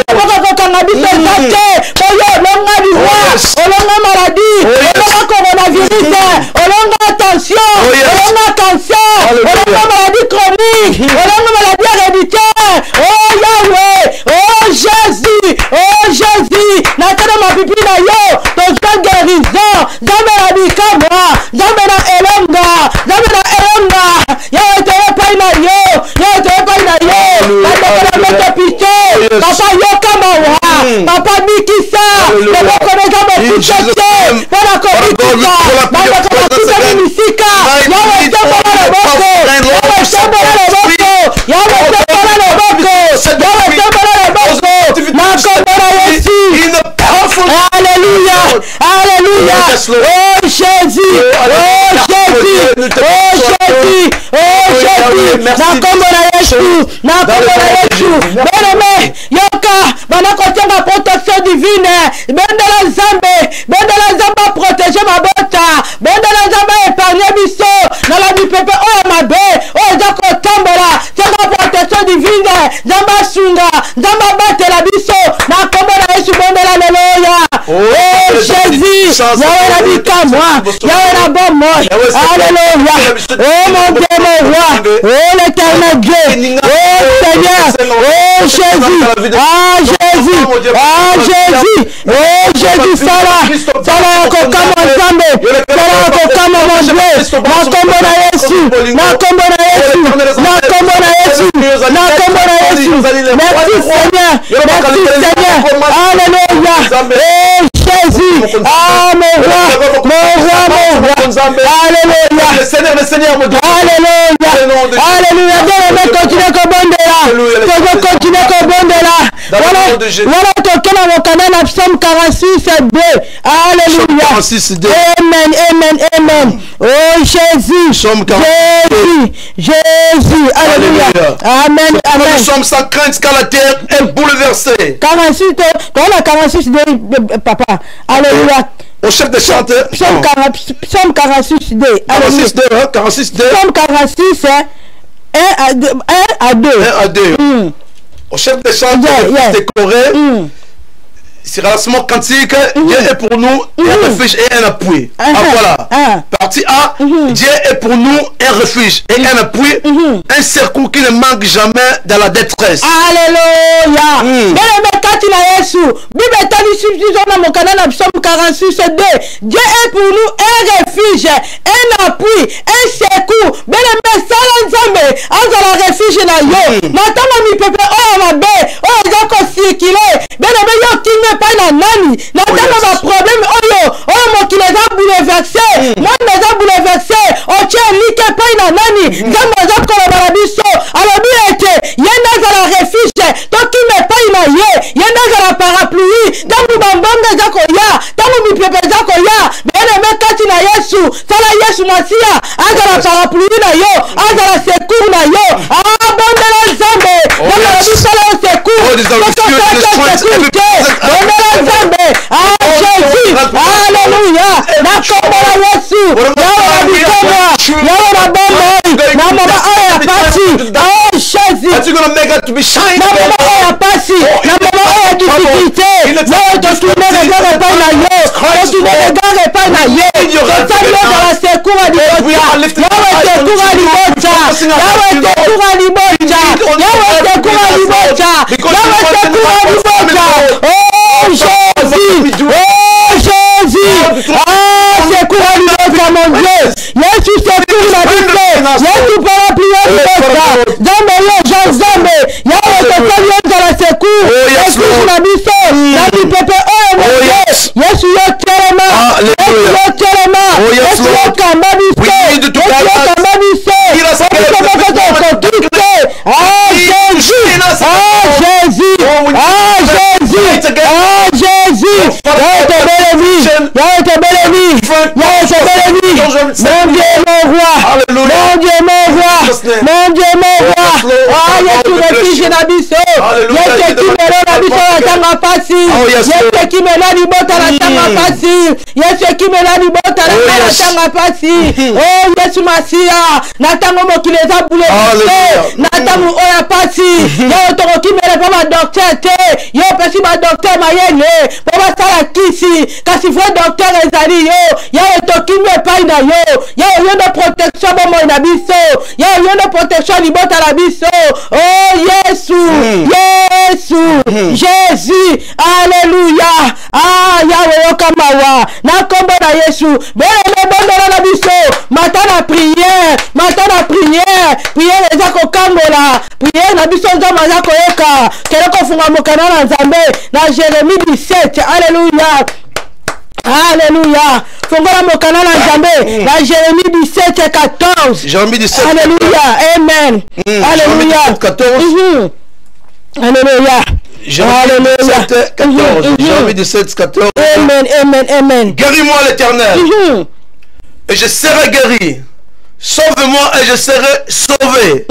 olemo kokokanga biso zate, oyo olonga liwa, olonga maladie, olonga coronavirus, olonga tension, olonga cancer, olonga maladie chronique, olonga maladie héréditaire. Oh Yahweh, oh Jésus, oh Jésus, natana mapipi na yo, toza guérison, zambe na bika moi, zambe na elonga, zambe na elonga, Yahweh te pai na yo, Yahweh te pai na yo, natana mete pite, papa yoka mawa, papa bikisa, loboko neza mokutete, pona kobikisa, bandeko bakute mimisika, Yahweh te mpona loboko, Yahweh te mpona loboko, Yahweh te mpona loboko, Yahweh te mpona loboko, na kombo na Yesu. Alléluia, Alléluia, oh Jésus, oh Jésus, oh Jésus, oh Jésus, na kombo na Yesu, na kombo na Yesu. Bien-aimé, yoka, banakotenga protection divine, bendela Nzambe protéger ma bota, bendela Nzambe épargner biso, na la du pepe oyo mabe, oyo eza kotambola, tenga protection divine, Nzambe asunga, Nzambe abatela biso, na kombo na Yesu bendela leloya. Oh Jésus, Yahweh la bika moi, Yahweh la bon moi, alléluia. Oh mon Dieu, mon roi, oh l'éternel Dieu, oh Seigneur, oh Jésus, ah Jésus, ah Jésus, oh Jésus, Sala kokama Nzambe, Sala kokama mon Dieu, na kombo na Yesu, na kombo na Yesu, na kombo na Yesu, na kombo na Yesu. Merci Seigneur, merci Seigneur, alléluia. Oh Jésus, ah mon roi, alléluia, Seigneur mon Dieu. Alléluia. Alléluia. Bien-aimé, continuez à bonde là. Continuez à bonde là. Voilà, toquez dans mon canal à Psaume 46 B. Alléluia. 46 D. Amen, amen, amen. Oh Jésus. Psaume 46. Jésus. Alléluia. Amen, amen. Nous sommes sans crainte car la terre est bouleversée. 46, on a 46 D, papa. Alléluia. Au chef des chanteurs. Psaume 46 D. 46 D, 46 D. Psaume 46, 1 à 2. 1 à 2. Au chef des chanteurs décoré. C'est relativement quantique. Dieu est pour nous un refuge et un appui. Voilà. Partie A. Dieu est pour nous un refuge et un appui. Un secours qui ne manque jamais dans la détresse. Alléluia. Bible dans mon canal Psaume 46 D. Dieu est pour nous un refuge, un appui, un secours. Bien aimé, Salanzambe, un refuge na yo. Natama mi peuple, oh ma bé, oh zako circuler. Bien aimé, yo qui ne pas na nani. Natama ma problème, oh yo, oh mon qui les a bouleversés. Moi les a bouleversés. Oh tiens, like pas na nani. Zamba zako la barabiso. Alors bien été, yenda za refuge. Donc qui ne pas na ye. Yenda za la parapluie. Tangu bambanga zako ya, tangu mi pepe zako ya. Bien aimé, kati na Yesu, sala Yesu masia. Aza la parapluie na yo, aza la secours na yo. Ah bonde la Zambe. Bonde la bisala au secours. Bonde la Zambe. Ah Jésus. Alléluia. Na kombo la Yesu. Yawe la bisala. Yawe la bombe. Na mama aya pasi. Oh Jésus. Are you going to make it to be shine? Na mama aya pasi. Na mama aya difficulté. Yawe tourne regarde pas na yo. Tourne regarde pas na yo. Tourne dans la secours à l'ibota. Yawe secours à l'ibota. Yawe secours à l'ibota. Yawe secours à l'ibota. Yawe secours à l'ibota. Oh Jésus. Oh Jésus. Ah secours à l'ibota mon Dieu. Yesu secours la Bible. Yesu parapluie l'ibota. Zambe yo Jean Zambe. Yawe secours dans la secours. Secours la Bible. La Bible pepe oh mon Dieu. Yesu yo telema. Yesu yo telema. Yesu yo kamba biso. Yesu yo kamba biso. Yesu yo ah Jésus. Ah Jésus. Ah Jésus. Ah Jésus. Yahweh te béni. Yahweh te béni. Yahweh te béni. Mon Dieu mon roi. Mon Dieu mon roi. Mon Dieu mon roi. Ah Yesu refuge na biso. Yesu qui me la biso la tanga pasi. Yesu qui me la libota la tanga pasi. Yesu qui me la libota la tanga pasi. Oh Yesu Masia. Natango mokile za boule. Natango oya pasi. Yo toko qui me la pas ma docteur te. Yo pesi ma docteur mayele. Papa sala kisi. Kasi vrai docteur ezali yo. Yo toki me pa na yo. Yo de protection bon mo na biso. Yo de protection libota la biso. Oh Yesu. Yesu. Jésus. Alléluia. Ah Yahweh okamawa. Na kombo na Yesu. Bele bondo la biso. Matin la prière. Matin la prière. Prière ezako kangola. Prière na biso nzamba zako yoka. Keleko funga mokana na Nzambe. Na Jérémie 17. Alléluia. Alléluia. Fongola mokana na Nzambe. Na Jérémie 17 14. Jérémie 17. Alléluia. Amen. Alléluia. 14. Alléluia. Jérémie 17 14. Jérémie 17 14. Amen. Amen. Amen. Guéris-moi l'Éternel. Et je serai guéri. Sauve-moi et je serai sauvé.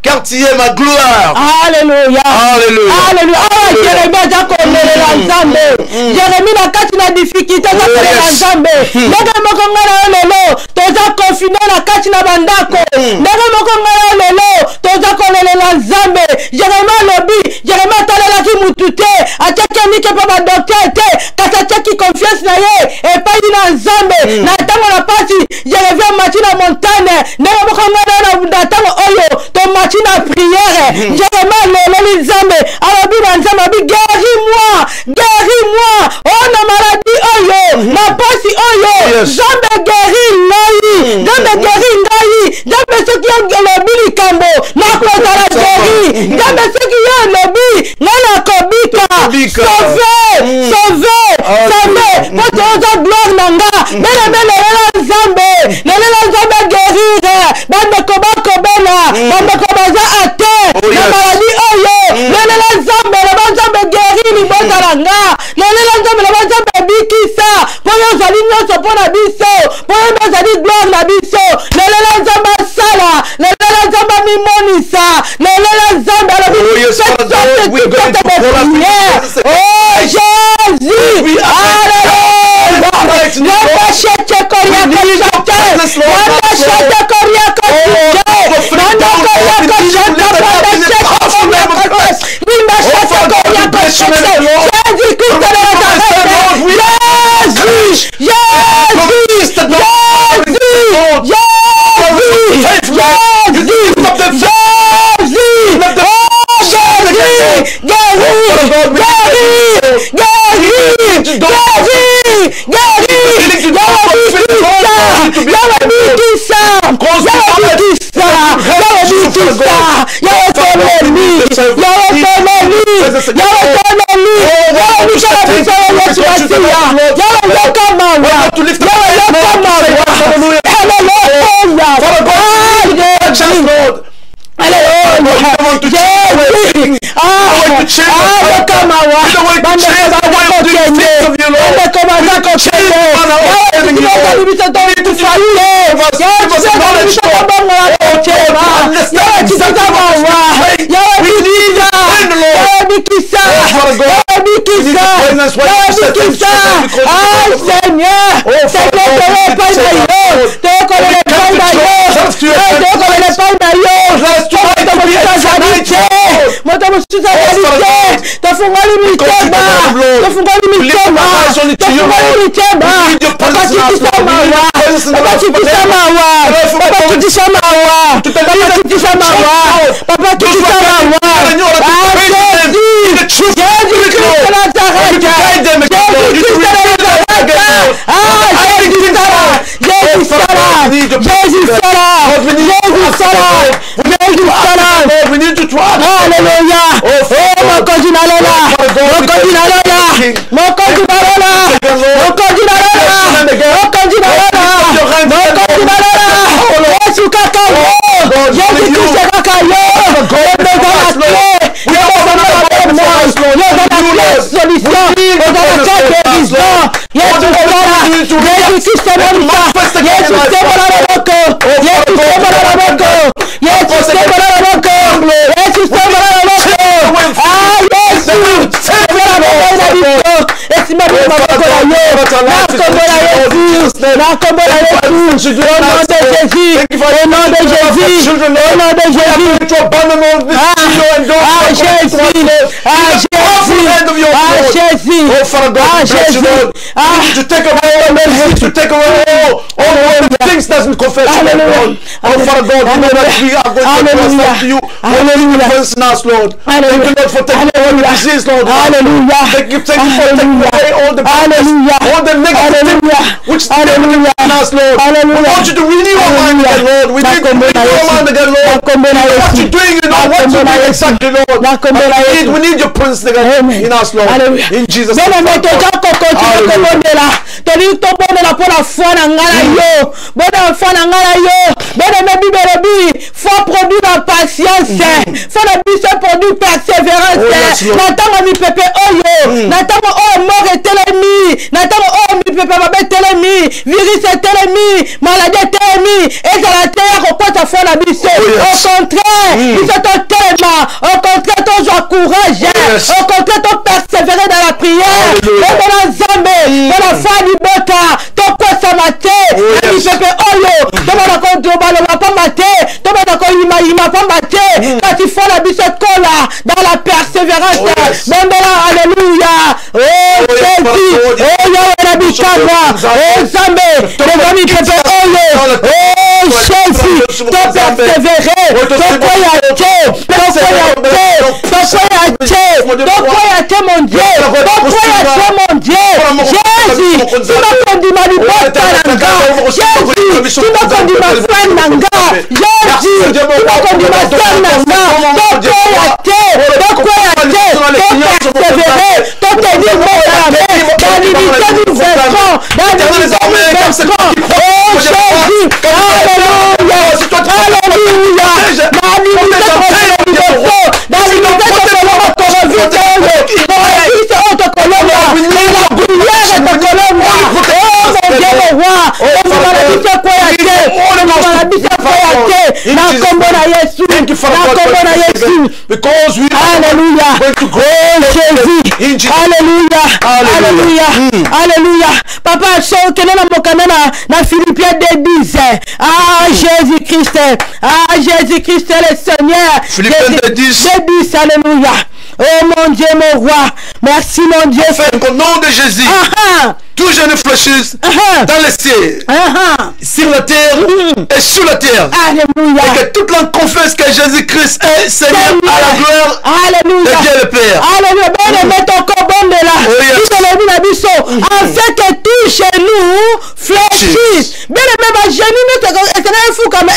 Car tu es ma gloire. Alléluia. Alléluia. Alléluia. Ah, Jérémie a connu la Nzambe. Jérémie n'a qu'à une difficulté à la Nzambe. Nega mokongala lelo, toza confiné la katina bandako. Nega mokongala lelo, toza konele la Nzambe. Jérémie lobi, Jérémie talela ki mutute, ateke nike pa ba docteur te, kasa qui confiance na ye, et pas ina Nzambe. Na tango la pasi, Jérémie matina montagne. Nega mokongala na tango oyo, to matina prière. Jérémie lelo Nzambe, alabi na Nzambe abi guéris-moi, guéris-moi. Oh na maladie oyo, na pasi oyo. Nzambe guéris ngai, Nzambe guéris ngai. Nzambe soki yo lobi likambo, na kozala guéri. Nzambe soki yo lobi, na kobika. Sauver, sauver. Poto oza gloire nanga. Bele bele lela Nzambe, lela Nzambe guéri. bandeko bakobela bandeko baza ate na maladi oyo lelela nzambe na banzambe geri libota na nga lelela nzambe na banzambe bikisa po yo ozali nyonso mpo na biso po yo ozali gloire na biso lelela nzambe asala lelela nzambe mimonisa lelela nzambe alobi oh Jésus alléluia nabashete koriaka shate nabashete koriaka shate nabashete koriaka Jésus Christ de We need your presence in us, Lord. In Jesus' name. faut produire la patience, faut la biche produire persévérance. Natama mi pepe oyo, natama oh mort et telemi, natama oh mi pepe babe telemi, virus et telemi, maladie telemi, et ça la terre au quoi ça fait la biche. Au contraire, ils sont en tellement, au contraire, ton joie courage, au contraire, ton persévérer dans la prière, dans la zambe, dans la foi du bota, ton quoi ça maté, mi pepe oyo, ton la contrôle, on va pas maté, ton il m'a pas maté, quand il faut la biche cola, dans la persévérance, alléluia, oh Jésus, oh Yahweh la bichagua, oh Zambé, les amis pepe oyo, oh Jésus, ton persévérer, ton coyaté, mon Dieu, mon Dieu, Jésus, tu m'as conduit ma liberté, Jésus, tu m'as conduit ma femme nanga, Jésus, tu m'as conduit ma femme nanga, ton persévérer, ton tenir mon armée, dans l'unité du versant, dans l'unité du versant, oh Jésus, alléluia, na kombo na Yesu, Thank you, Father na God, kombo na Yesu. because we Alléluia. are going to go. Jésus. Alléluia. Alléluia. Alléluia. Papa, so que na mokana na Philippiens 2:10. Ah, Jésus-Christ. Ah, Jésus-Christ le Seigneur. Philippiens 2:10. Alléluia. Oh mon Dieu, mon roi. Merci mon Dieu. Afin qu'au nom de Jésus, tout genou fléchisse dans les cieux, sur la terre et sous la terre. Alléluia. Et que toute langue confesse que Jésus-Christ est Seigneur à la gloire Alléluia. de Dieu le Père. Alléluia. Bien aimé ton cobon de là. Afin que tout genou fléchisse. Bien aimé ma genou ne te fou comme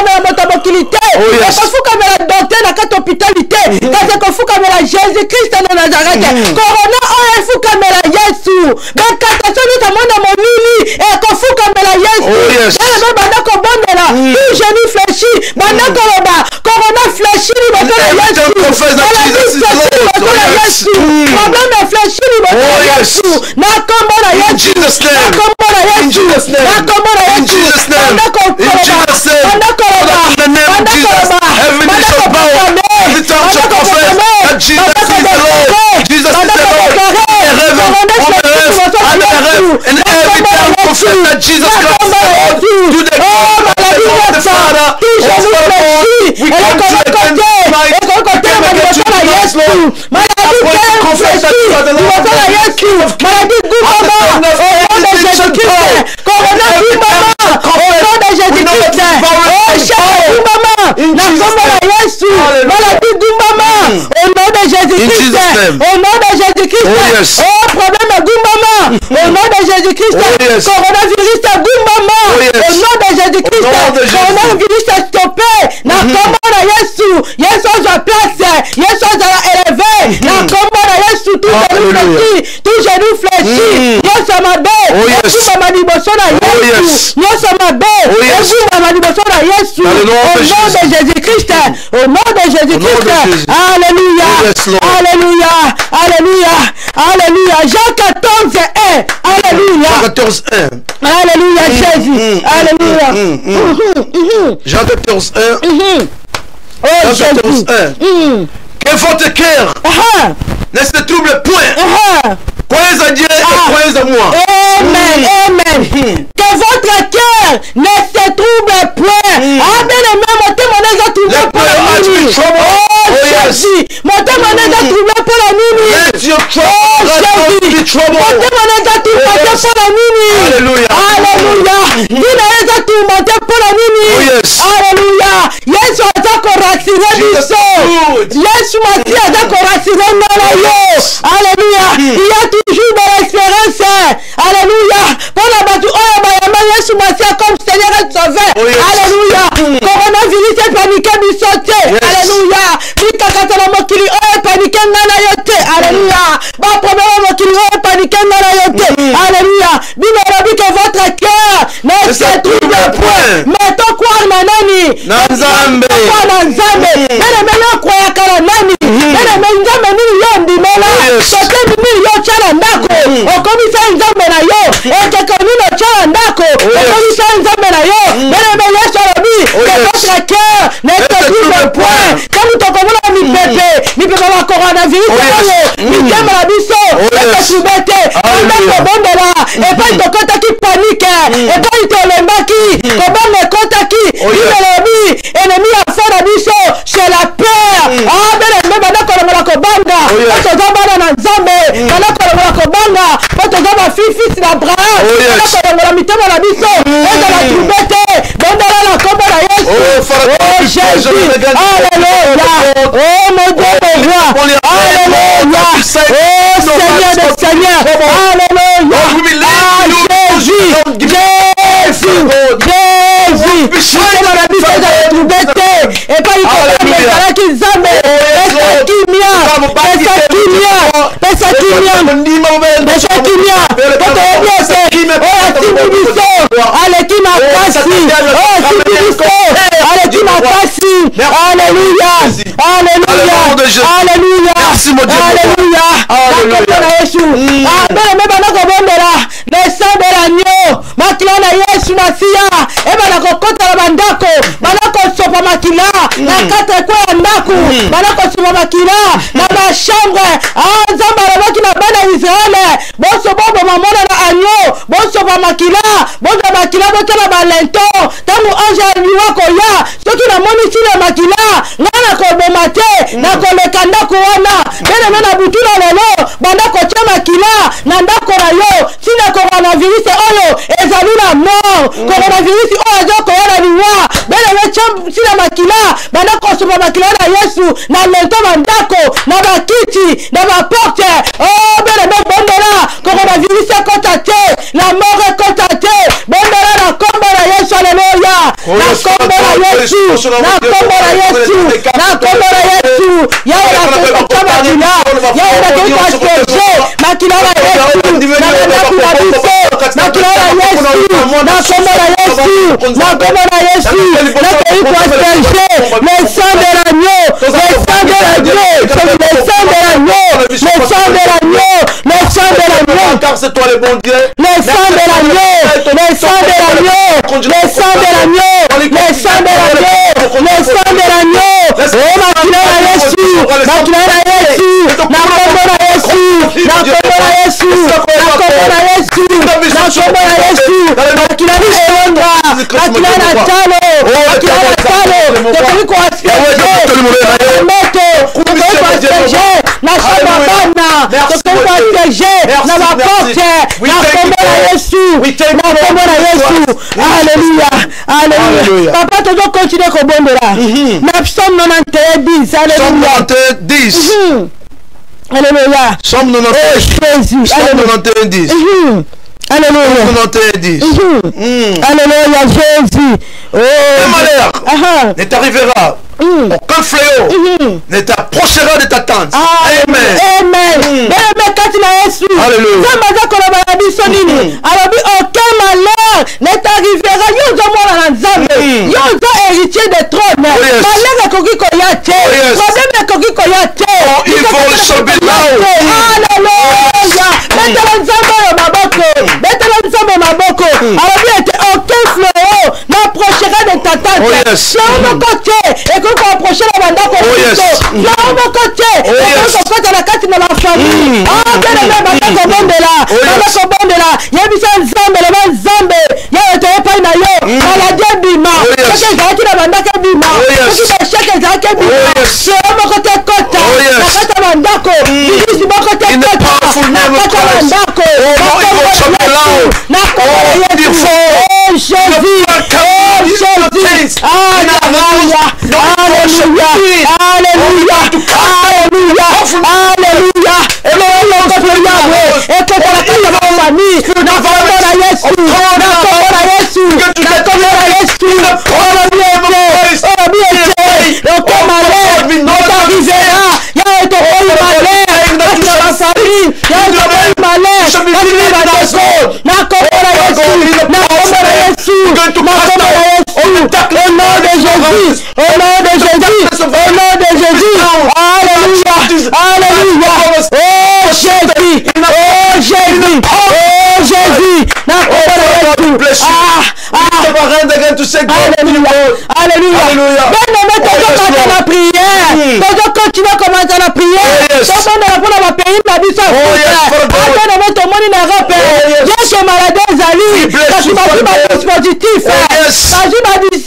la motomobilité. Et fou comme la docteur dans cette hôpitalité. Quand fou comme la Jésus-Christ de Nazareth. Corona on fou comme la Jésus. Donc quand tu as mon mini et qu'on fou comme la Jésus. Bien aimé banda cobon de là. Tout genou fléchit. Banda corona fléchit. Problème de fléchir. Na kombo na Yesu. Na kombo na Yesu. Na kombo na Yesu. Banda koroba. Heaven is your power. Every time you confess that Jesus is the Lord. Jesus is the Lord. And every time you confess that Jesus Christ is the Lord, to the God of the Father, we come to again tonight. Confess that you are the Lord. Au nom de Jésus-Christ, oh problème Gumbama, au nom de Jésus-Christ, coronavirus Gumbama, au nom de Jésus-Christ, coronavirus stoppé, na kombo na Yesu, Yesu a place, Yesu a élevé, na kombo na Yesu, tout genou fléchi, Yesu mabe, Yesu mama liboso na Yesu, Yesu mabe, Yesu mama liboso na Yesu, au nom de Jésus-Christ, au nom de Jésus-Christ, alléluia, alléluia, alléluia, alléluia, Jean 14, 1, alléluia, Jean 14, 1, alléluia, Jésus, alléluia, Jean 14, 1, oh Jean 14, 1, que votre cœur ne se trouble point. Croyez à Dieu et croyez à moi. Amen, amen. Que votre cœur ne se trouble point. Amen, amen. Mon témoignage a troublé pour la nuit. Oh Jésus, mon témoignage a troublé pour la nuit. Oh Jésus, mon témoignage a troublé pour la nuit. Alléluia. Alléluia. Dinaïs a tourmenté pour la nuit. Alléluia. Yesu a rassuré du sol. Yesu Mati a rassuré dans alléluia. Il y a toujours de l'espérance. Alléluia. Pour la batu, Yesu Mati comme Seigneur et Sauveur. Alléluia. Coronavirus est paniqué du sauté. Alléluia. Mikakatala mokili est paniqué nana yote. Alléluia. Ba problème mokili est paniqué nana yote. Alléluia. Bimerabi que votre cœur ne se trouble point. Mettons quoi nani? Nanzambe. Nanzambe. Mene mele kwa yakara nani? Mene menjame nini yondi mela. Sote nini yo chala ndako. Okomisa nzambe na yo. Ekeko nino chala ndako. Okomisa nzambe na yo. Mene mele sorobi. Que votre cœur ne se trouble point. Quand nous t'occuperons mi pepe wa coronavirus. Mi kema la biso. Eke soubete. Ndako bondela. Et pas de kota qui panique. Et pas de lembaki. Comment me kota qui? Il ennemi a fait la biso. C'est la peur. Ah, ben, même dans la kobanga. Quand on va dans la Nzambe. Quand on va kobanga. Quand on va fils d'Abraham. Quand on va la mitema la biso. Et dans la troubette. Dans la combo la Yesu. Oh, Jésus. Alléluia. Oh, mon Dieu, mon roi. Alléluia. Oh, Seigneur des Seigneurs. Alléluia. Jésus. Jésus. Et pas il faut qu'ils zambe. Alléluia. Alléluia. Alléluia. Merci mon Dieu. Alléluia. Alléluia. Le sang de l'agneau. Makila na Yesu Masia. Et banako kota la bandako. Banako sopa makila na kata kwa ndako bana kosuba makila na ba chambre nzambe alobaki na bana Israele boso bobo mamona na agneau boso ba makila bozo makila botala ba lento tangu ange aliwa koya soki na moni sile makila ngana ko bomate na koleka ndako wana bene mena butula lelo banda ko tia makila na ndako na yo sina coronavirus oyo ezali na mort coronavirus oyo azoko yana liwa bene mecha sina makila banda ko suba makila na Yesu na lento bandako na bakiti na ba porte bene me bondela coronavirus kotate la mort kotate bondela na kombo na Yesu alleluia na kombo na Yesu na kombo na Yesu na kombo na Yesu yawe na kombo makila yawe na kombo askeje makila na Yesu na ndaku na biso makila na Yesu na kombo na Yesu na kombo na Yesu na kombo askeje le sang de l'agneau le sang de l'agneau le sang de l'agneau le sang de l'agneau le sang de l'agneau car c'est toi le bon Dieu le sang de l'agneau le sang de l'agneau le sang de l'agneau le sang de l'agneau le sang de l'agneau oh makila na Yesu makila na Yesu na kombo na Yesu na kombo na Yesu na kombo na Yesu na kombo na Yesu makila na elonga makila na talo makila na talo tokoli ko askeje moto tokoli ko askeje na shamba bana tokoli ko askeje na maporte na kombo na Yesu na kombo na Yesu alléluia alléluia papa tozo continuer ko bondela na psaume 91:10 alléluia 10 alléluia Somme 91 10 alléluia 10 alléluia Jésus malheur ne t'arrivera aucun fléau ne t'approchera de ta tente. Amen. Amen. Alléluia. Aucun malheur ne t'arrivera. Héritier de trône. Aucun fléau n'approchera de ta tente. Qu'on approcher la bande côté la carte de la famille bien aimé de là yebisa nzambe le nzambe ya pas na yo maladie bima parce que zaki na banda ka bima parce que chaque zaki bima c'est mon côté kota la carte banda ko bisi mon côté kota na carte banda ko na Jésus alléluia alléluia alléluia alléluia alléluia et le et que la famille na kombo na Yesu na kombo na Yesu na kombo na Yesu aucun malheur ne t'arrivera ya eto oyo malheur na la famille ya eto oyo malheur na kombo na Yesu na kombo na Yesu na kombo na Yesu au nom de Jésus au nom de Jésus au nom de Jésus alléluia alléluia oh Jésus oh Jésus oh Jésus na kombo na Yesu alléluia alléluia bien la prière continue à commencer la prière pour la pays na biso bien tout le monde na Europe bien que maladie zali parce que dispositif dispositif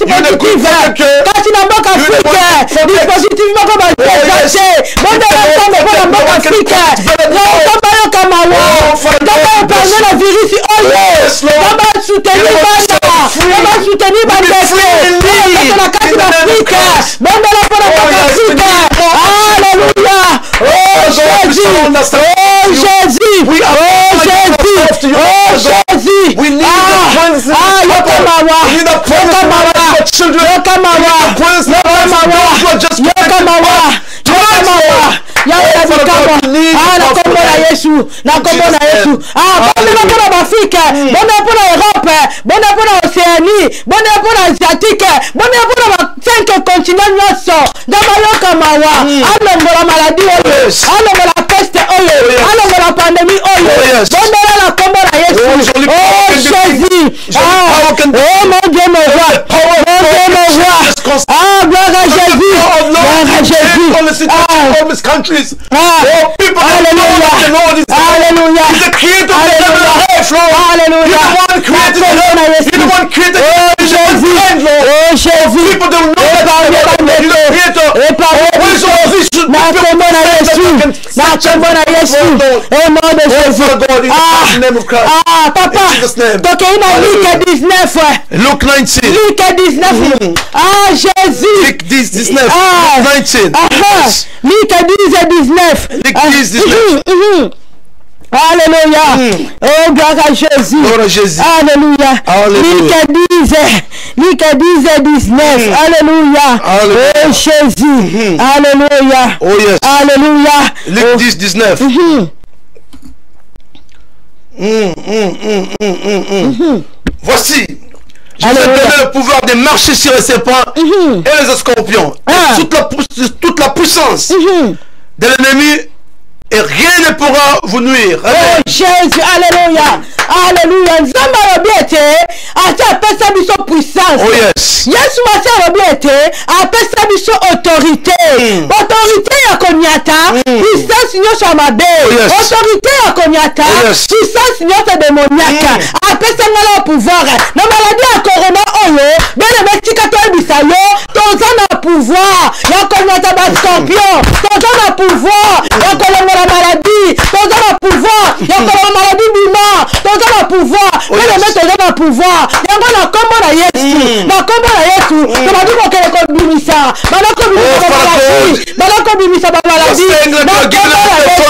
kasi na mboka Afrique dispositif moko ba chercher bonde la mboka Afrique kama yo kama wa kama parler la virus kama soutenir banda kama soutenir banda la kasi d'Afrique bonde la mboka Afrique alléluia oh Jésus oh Jésus oh Jésus oh Jésus Oh mon Dieu, me voit. puissance. Ah, gloire à Jésus. Gloire à Jésus. All the situations, all these countries. Oh, people that know that the Lord is the creator of the heaven and earth, Lord. Hallelujah. You're the one created the heaven. You're the one created the Jésus. Oh, Jésus. People don't know that you're the creator. What is all this should be au nom de Jésus. Ah, papa. Donc il a Luc 19. Luke 19. Luc 19. Ah, Jésus. Luc 19. Luke 19. Luc 19. Luc 19. Alléluia. Oh, gloire à Jésus. Gloire à Jésus. Alléluia. Luc 19. Alléluia. Oh, Jésus. Alléluia. Oh, yes. Alléluia. Luc 10, 19. Voici, je vous ai donné le pouvoir de marcher sur les serpents et les scorpions. Et toute la puissance de l'ennemi. Et rien ne pourra vous nuire. Oh Jésus, alléluia. Alléluia. Nzamba robiete, ata pesa biso puissance. Oh yes. Yesu wasa robiete, apesa biso autorité. Autorité ya konyata, puissance nyoso mabe. Autorité ya konyata, puissance nyoso démoniaque. Apesa ngala pouvoir. Na maladie ya corona oyo, bene metika to ebisa yo, toza na pouvoir. Ya konyata ba scorpion, toza na pouvoir. Ya kolonga la maladie, toza na pouvoir. Ya kolonga maladie bima, toza na pouvoir. Bene me toza na pouvoir. Yango na kombo na Yesu. Na kombo na Yesu, tobadi kokele ko bimisa. Bana ko bimisa ba maladie. Bana ko bimisa ba maladie. Na kombo na Yesu. Na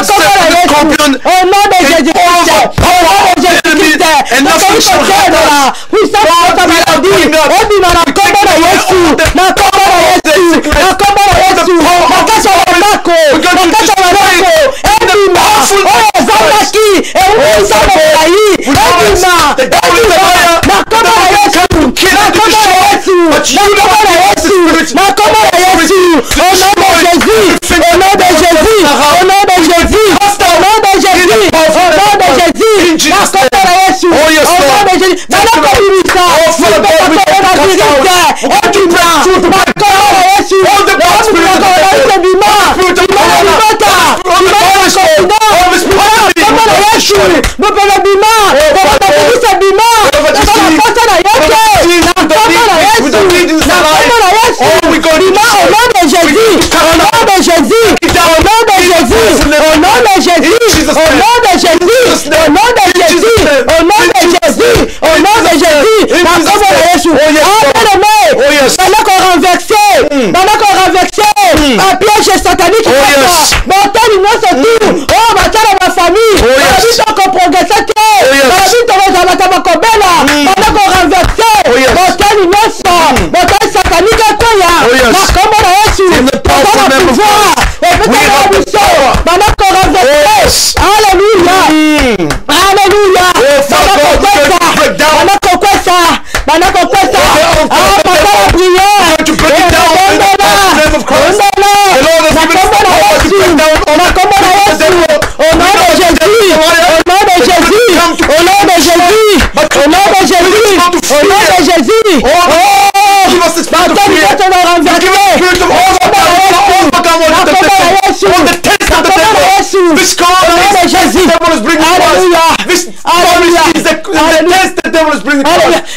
kombo na Yesu. Au nom de Jésus Christ. Au nom de Jésus Christ. Na kombo na puissance de ta maladie. Ebima na kombo na Yesu. Na kombo na Yesu. Na kombo na Yesu. Na kasha wanako. Na kasha wanako. Ebima. Oh, Zambaki. Ewusa mokai. Ebima. Ebima. Na kombo na Yesu. Na kombo na Yesu. Na kombo na Yesu. Na kombo na Yesu. Au nom de Jésus. Au nom de Jésus. Au nom de Jésus. Au nom de Jésus. Au nom de Jésus. Na kombo na Yesu. Au nom de Jésus. Bana ko bimisa. Un piège satanique. Oh, ma telle ma famille. La vie progresser. La vie va kobela. Pendant qu'on renverser. Mon tel satanique quoi ya. Na kombo na Yesu. Pendant le pouvoir. Et peut-être la mission. Pendant qu'on renverser. Alléluia. Alléluia. Pendant qu'on quoi ça. Pendant qu'on quoi ça. Ah, pendant la prière.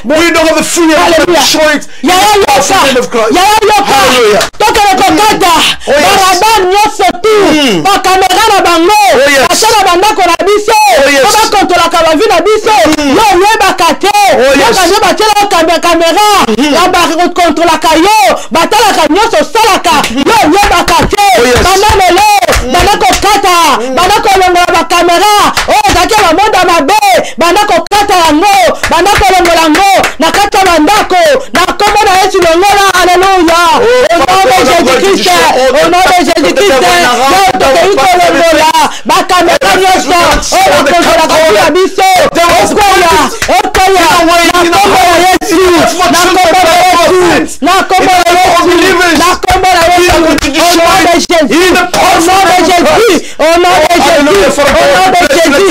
We don't have the freedom to show it. Au nom de Jésus-Christ, Jésus. Au nom de Jésus. Au nom de Jésus. Au nom de Jésus.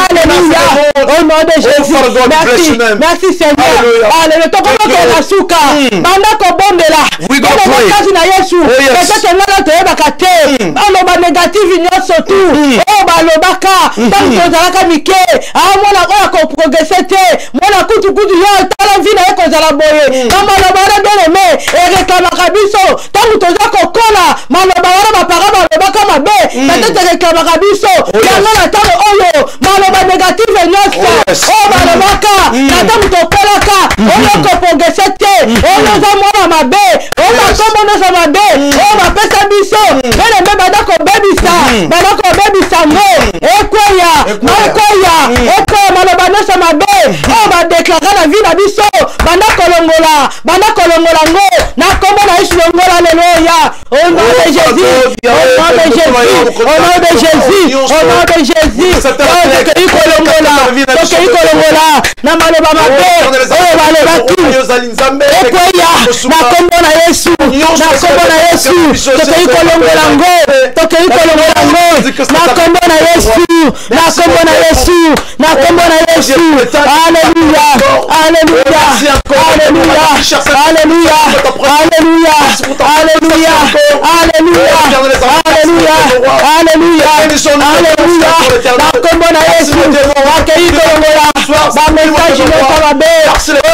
Alléluia. Au nom de Jésus. Merci. Merci Seigneur. Alléluia. Tokoma la suka. Banda ko bondela. Banda kazi na Yesu. Peut-être ngala to yebaka te. Aloba négative nyonso tu. Oh balobaka. Tanto zalaka mike. Mwana ko ko progresser te. Mwana kutu yo tala vie na ko zala boye. Kama lobara bien aimé. Et réclamaka biso. Tanto toza ko kola. Maloba wana baparaba lobaka mabe. Peut-être réclamaka biso. Yango na tango oyo. Maloba négative nyonso. Oh balobaka. Na tanto tokolaka. Oyo ko progresser te. Oyo za mwana mabe. Oh bakombo no za mabe. Oh bapesa biso. Bele mbe badako bebisa. Badako bebisa ngo. Ekoya. Ekoya. Ekoya maloba no za mabe. Oh ba déclarer la vie na biso. Bandako longola. Bandako longola ngo. Na kombo na Yesu longola alléluia. Au nom de Jésus. Au nom de Jésus. Au nom de Jésus. Au nom de Jésus. Toke iko longola. Toke iko longola. Na maloba mabe. Oh maloba tu. Ekoya. Na kombo na Yesu. Na kombo na Yesu. Toke iko longola ngo. Toke iko longola ngo. Na kombo na Yesu. Na kombo na Yesu. Na kombo na Yesu. Alléluia. Alléluia. Alléluia. Alléluia. Alléluia. Alléluia. Alléluia. Alléluia. Alléluia. Alléluia. Na kombo na Yesu. Akei kolongola. Ba message ne pas be.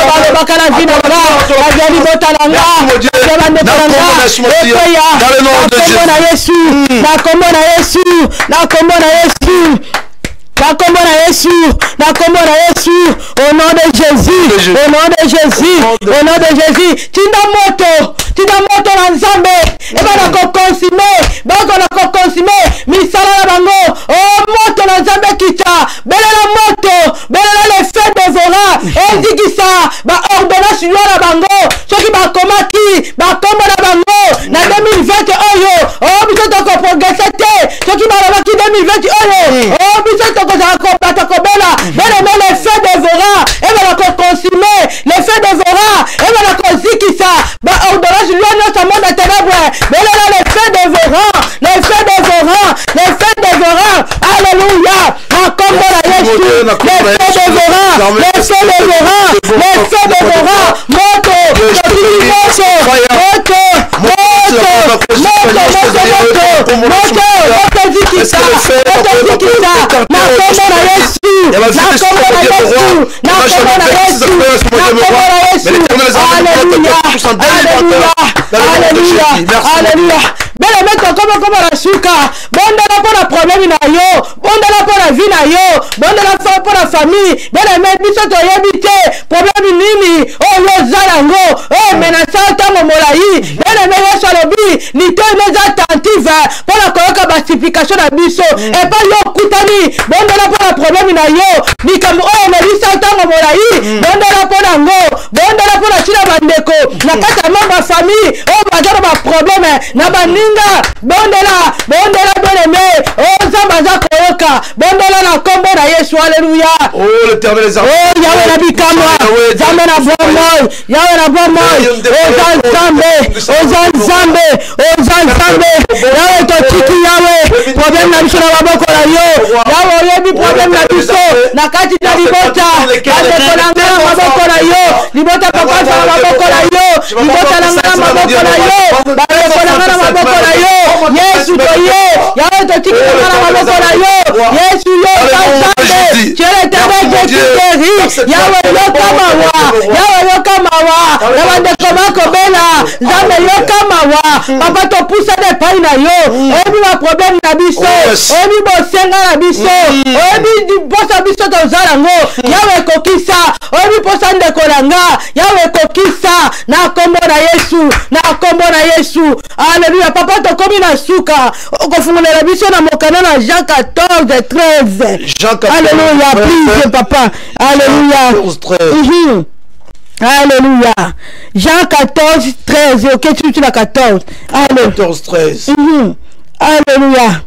Ba le bakala vina nga. La jali bota nga. Ba ne pranga. Ekoya. Na kombo na Yesu. Na kombo na Yesu. Na kombo na Yesu. Na kombo na Yesu, na kombo na Yesu, au nom de Jésus, au nom de Jésus, au nom de Jésus, tinda moto na Nzambe, eba na ko consumer, ba ko na ko consumer, misala na bango, oh moto na Nzambe kita, belela moto, belela le feu dévorant, ezikisa, ba ordonnance yo na bango, soki ba komaki, ba kombo na bango, na 2020 oyo, oh biso to ko progresser te, soki ba lobaki 2020 oyo, oh biso to les faits dévorants, et voilà qu'on consume les faits dévorants, et voilà qu'on dit qui ça, bah ordonnance lui notre monde à ténèbres, mais là les faits dévorants, les faits dévorants, les faits dévorants, alléluia, comme dans la Jésus, les faits dévorants, les faits dévorants, les faits dévorants, moto, bele meto comme la suka bonde la pour la problème na yo bonde la pour la vie na yo bonde la pour la famille bele met biso to yebite problème nini oh yo zalango oh menaça tango molai bele met yo salobi ni to les attentive pour la koyoka basification na biso et pas yo kutani bonde la pour la problème na yo ni comme oh melisa tango molai bonde la pour ngo bonde la pour la chila bandeko na kata mama famille oh bazaro ba problème na baninga bondela bien-aimé oh Zamba koyoka bondela na kombo na Yesu alléluia oh l'Éternel est oh Yahweh na bikama Zamba na bomo Yahweh na bomo oh Zamba Yahweh to tiki Yahweh problème na biso na maboko na yo Yahweh yebi problème na biso na kati ya libota na maboko na yo libota papa na maboko na yo libota na maboko na yo na maboko na yo Yesu toye Yahweh to tiki na maboko na yo Yesu yo Zamba chere tebe jekiteri Yahweh yo kama wa Yahweh ko bela Zamba yo kama wa papa to poussa de pai na yo obi ma problème na biso obi bo senga na biso obi di bossa biso to zarango Yahweh kokisa obi posa ndeko langa Yahweh kokisa na kombo na Yesu alléluia papa to komi na suka okofungula biso na mokana na Jean 14:13 alléluia please papa alléluia alléluia Jean 14:13 ok tu la 14 14:13 alléluia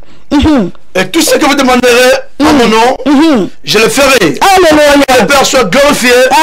Et tout ce que vous demanderez en mon nom, je le ferai. Alléluia. Que le Père soit glorifié par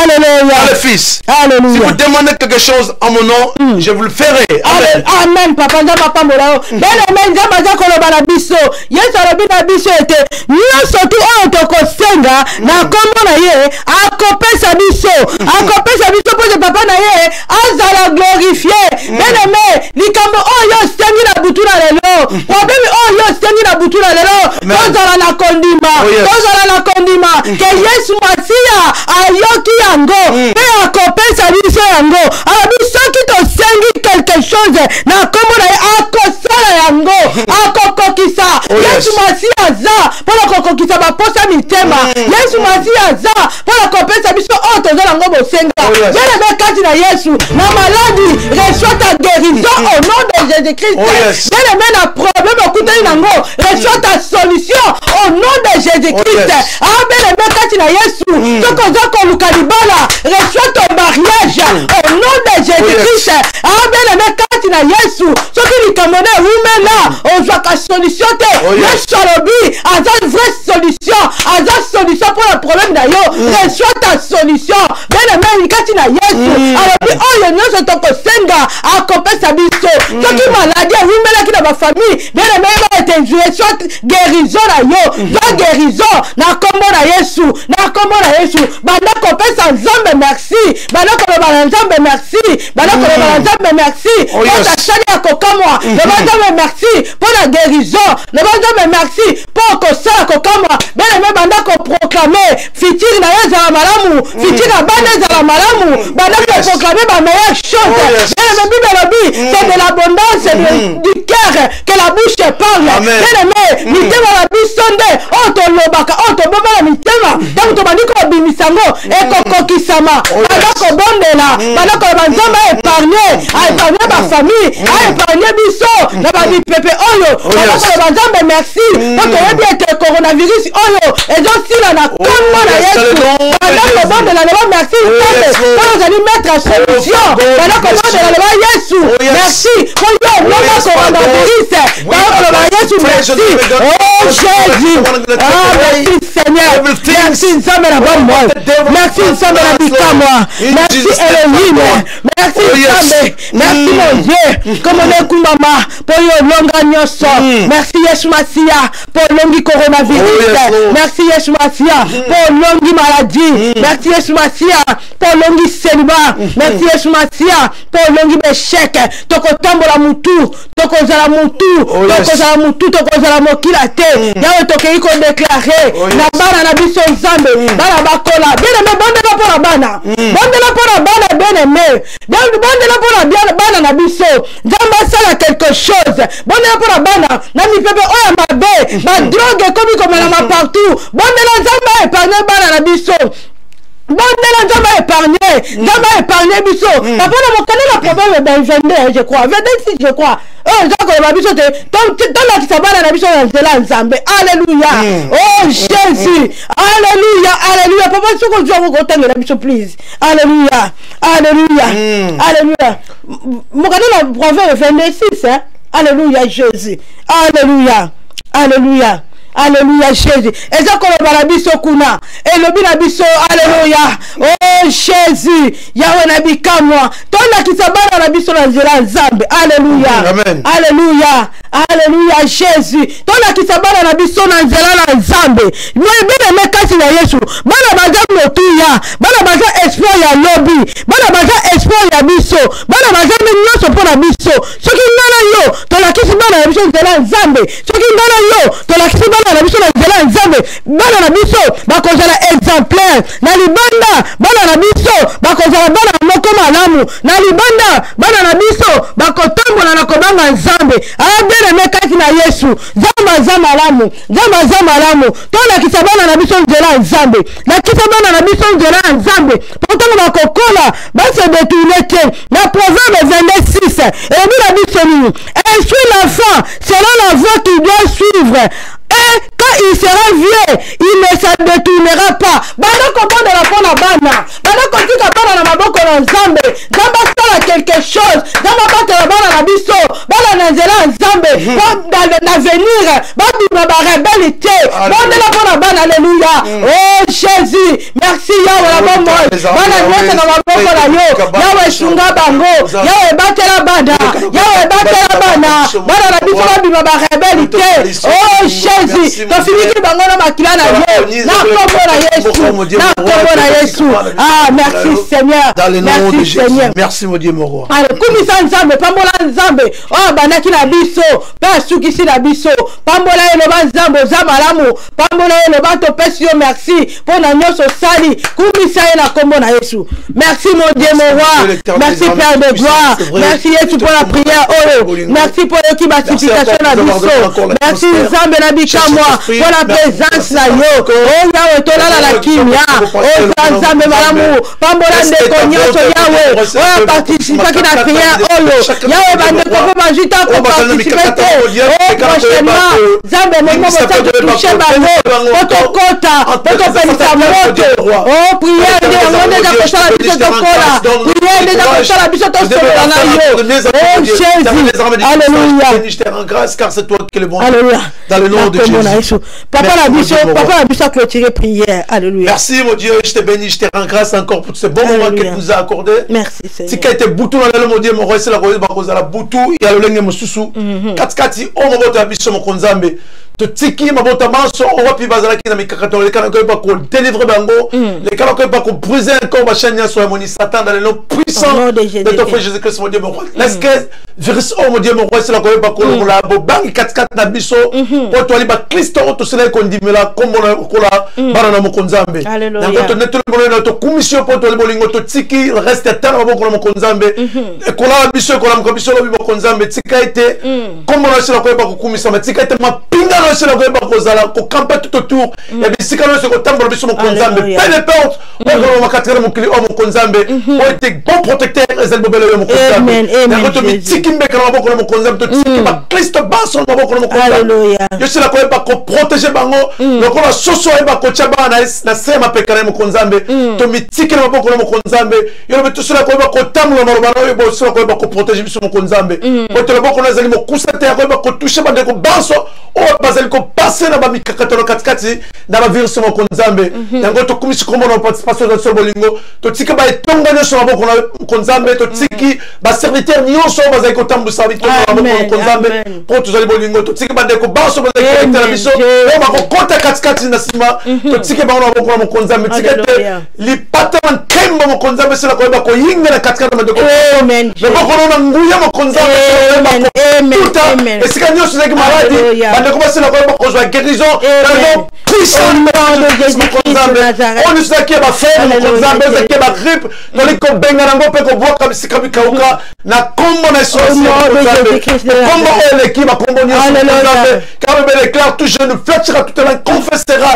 le Fils. Alléluia. Si vous demandez quelque chose en mon nom, je vous le ferai. Amen. Amen. Papa, papa, molao. Ben amen. Jabaja koloba na biso. Yesu alobi na biso ete. Nyonso tu oyo tokosenga na kombo na ye akopesa biso. Akopesa biso po papa na ye azala glorifié. Ben amen. Likambo oyo sengi na butu na lelo. Problème oyo sengi na butu na lelo. Tozala na kondima. Tozala na kondima. Que Yesu Masia ayoki yango. Pe akopesa biso yango. Alobi soki tosengi quelque chose na kombo na ye akosala yango. Akokokisa. Yesu Masia aza pona kokokisa baposa mitema. Yesu Masia aza pona kopesa biso oyo tozala yango bosenga. Yele bekati na Yesu na maladie reçoit ta guérison au nom de Jésus-Christ. Yele mena problème okutani nango reçoit ta solution au nom de Jésus-Christ. Abele bekati na Yesu tokoza koluka libala reçoit ton mariage au nom de Jésus-Christ. Abele bekati na Yesu soki likamone rumela ozwaka solution te. Yesu alobi aza vraie solution, aza solution pour le problème na yo. Reçoit ta solution. Bele bekati na Yesu alobi oyo nyonso tokosenga akopesa biso. Soki maladie rumela ki na ba famille bele mema ete reçoit guérison na yo. Va guérison na kombo na Yesu. Na kombo na Yesu banda kopesa Nzambe merci. Banda koloba na Nzambe merci. Banda koloba na Nzambe merci. Pour ta chaîne ya kokamwa. Leba Nzambe merci pour la guérison. Leba Nzambe merci pour kosala kokamwa. Bele me banda ko proclamer fitiri na yo za malamu. Fitiri na banda za malamu. Banda ko proclamer ba meilleure chose. Bele me Bible c'est de l'abondance du cœur que la bouche parle. Bele me mitema la bisonde otolobaka otobomala mitema. Donc tobandi ko bimisango ekokokisama. Banda ko bondela. Banda ko banzamba épargner ba famille, épargner biso na ba pepe oyo. Banda ko banzamba merci. Donc yebi ete coronavirus oyo ezosila na kombo na Yesu. Banda ko bondela na merci. Quand allez mettre à solution. Banda ko bondela na Yesu. Merci pour le coronavirus. Banda ko Yesu merci. Oh Jésus. Merci Seigneur. Merci Nzambe na bombo. Merci Nzambe na bikamwa. Merci Elohim. Merci Nzambe. Merci mon Dieu. Comme on est kumama pour yo longa nyoso. Merci Yesu Masia pour longi coronavirus. Merci Yesu Masia pour longi maladie. Merci Yesu Masia pour longi célibat. Merci Yesu Masia pour longi échec. Tokotambola mutu, tokozala mutu, tokozala mutu, tokozala mokila te. Yawe tokei ko déclarer na bana na biso Nzambe. Bana bakola. Bien aimé bondela pour la bana. Bondela pour la bana bien aimé. Bondela pour la bana na biso. Nzambe sala quelque chose. Bondela pour la bana. Na mi pepe oya mabe. Ba drogue comme la partout. Bondela Nzambe épargner bana na biso. Bondela Nzambe épargner biso. Papa na mokane la problème ben 22 je crois. 26 je crois. Oh Jacques la biso te la kisabana na biso nzela Nzambe. Alléluia. Oh Jésus. Alléluia. Alléluia. Papa soko jwa ko tanga na biso please. Alléluia. Alléluia. Alléluia. Mokane la proverbe 26 hein. Alléluia Jésus. Alléluia. Alléluia. Alléluia Jésus. Eza koloba na biso kuna. Elobi na biso alléluia. Oh Jésus. Yawe na bikamwa. Tona kisabana na biso na nzela Nzambe. Alléluia. Amen. Alléluia. Alléluia Jésus. Tona kisabana na biso na nzela na Nzambe. Moi bena mekasi na Yesu. Bana baza motuya. Bana baza espoir ya lobi. Bana baza espoir ya biso. Bana baza nyonso pona biso. Soki ngana yo tona kisabana na biso nzela Nzambe. Soki ngana yo tona kisabana na biso na nzela Nzambe. Bana na biso bakozala exemplaire. Na libanda bana na biso bakozala bana moko malamu. Na libanda bana na biso bakotambola na kobanga Nzambe. Abena mekati na Yesu. Zama malamu. Zama malamu. Tona kisabana na biso nzela Nzambe. Na kisabana na biso nzela Nzambe. Pourtant bakokola base détourner na proverbe 26. Et la biso ni. Instruis l'enfant selon la voie qu'il doit suivre. Et quand il sera vieux, il ne se détournera pas. Bana comprendre la pona bana. Bana kotika bana na maboko na Nzambe. Nzambe sala quelque chose. Nzambe batela bana na biso. Bana na na nzela nzambe dans l'avenir babima ba rebelle te bondela pona bana alléluia oh Jésus merci Yahweh la bombo bana nyota na maboko na yo Yahweh sunga bango Yahweh batela bana Yahweh batela bana bana na biso babima ba rebelle te oh Jésus to finiki bango na makila na yo na kombo na Yesu na kombo na Yesu ah merci Seigneur dans le nom de Jésus merci mon Dieu mon roi allez kumisa nzambe pambola nzambe oh banaki na biso pa sukisi na biso pambola eloba nzambe oza malamu pambola eloba topesi yo merci mpona nyonso osali kumisa ye na kombo na Yesu merci mon Dieu mon roi merci Père de gloire merci Yesu pour la prière oyo merci pour yoki basification na biso merci nzambe na bikamwa pour la présence na yo oh Yahweh tolala la kimia oh nzambe malamu pambola ndeko nyonso Yahweh oyo participaki na prière oyo Yahweh bandeko mpe bajuta koparticipe te o prochainement nzambe moko mosaki touche bango potokota potopelisa moto o prière nde yango nde eza kosala biso tokola prière nde eza kosala biso tosolola na yo o Jésus alléluia dans le nom de Jésus papa na biso a clôturé prière alléluia merci mon Dieu je te bénis je te rends grâce encore pour ce bon moment que tu nous as accordé merci Seigneur tika ete butu na lelo mon Dieu mon roi c'est la bakozala butu ya lolenge mosusu katikati o mobota ya biso mokonzambe totiki mabota manso on va pi bazala ki na mikakato le kana ko pas ko délivrer bango le kana ko pas ko briser encore ba chaîne ya so moni Satan dans le nom puissant de ton frère Jésus-Christ mon Dieu mon roi est-ce que virus oh mon Dieu mon roi c'est la ko pas ko la bobangi katikati na biso po to ali ba Kristo to sele ko ndimela kombo na ko la bana na mokonzambe donc to neto le na to commission po to le bolingo to tiki reste éternel ko na mokonzambe ko la biso ko la mokonzambe tika ete kombo na sele ko pas ko kumisa tika ete mapinga c'est la guerre kozala ko camper tout autour ya bisika no se ko tambola biso mokonzambe peu de porte on va quatrième mon client mokonzambe on était bon protecteur ezal bobelo yo mokonzambe na to mitiki mbeka na boko mokonzambe to tiki ba Kristo baso na boko mokonzambe yo c'est la ko ba ko protéger bango loko na soso ba ko chaba na sema pekana mokonzambe to mitiki na boko mokonzambe yo be to c'est la ko ba ko tambola marobana yo bo c'est la ko ba ko protéger biso mokonzambe ko to boko na zali mokusate ko ba ko toucher bande ko baso o bazali ko passer na ba mikakato katikati na ba virus mokonzambe yango to kumisi kombo na participation dans bolingo to tika ba etonga nyonso na boko na mokonzambe to tiki ba serviteur nyonso bazali ko tambusa bito na boko na mokonzambe po to zali bolingo to tika ba ndeko baso bazali ko etela biso o ba ko kota katikati na sima to tika ba na boko na mokonzambe tika te li patana kembo mokonzambe sala ko ba ko yinga na katikati na ndeko amen le boko na nguya mokonzambe amen esika nyonso zaki maladi bandeko basala ko ba ko zwa guérison dans le puissant nom de Jésus-Christ on nous a qui ba faire mokonzambe za qui ba grippe dans les ko benga nango pe ko boka bisika bikauka na kombo na sosi kombo ele qui ba kombo nyonso car me déclare tout jeune fléchira toute la confessera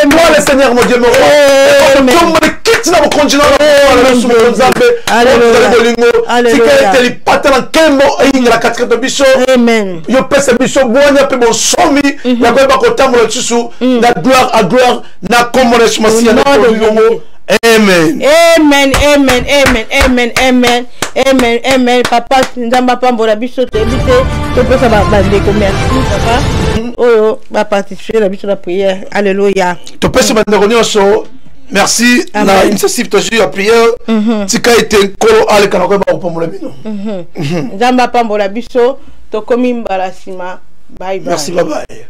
moi le Seigneur mon Dieu mon roi kombo de quitte na mokonjina na mokonzambe alléluia tika teli patana kembo ingra katika biso amen yo pesa biso bonya pe bon somi ya ko ba ko tambola susu na gloire à gloire na kombo na masia na kolongo amen amen amen amen amen amen amen amen papa nzamba pambola biso tebite to pesa ba ndeko merci papa oyo ba participer la biso la prière alléluia to pesa ba ndeko nyonso merci na initiative to la prière tika ete kolo ale kana ko ba pambola bino nzamba pambola biso to komi mbalasima bye bye merci bye bye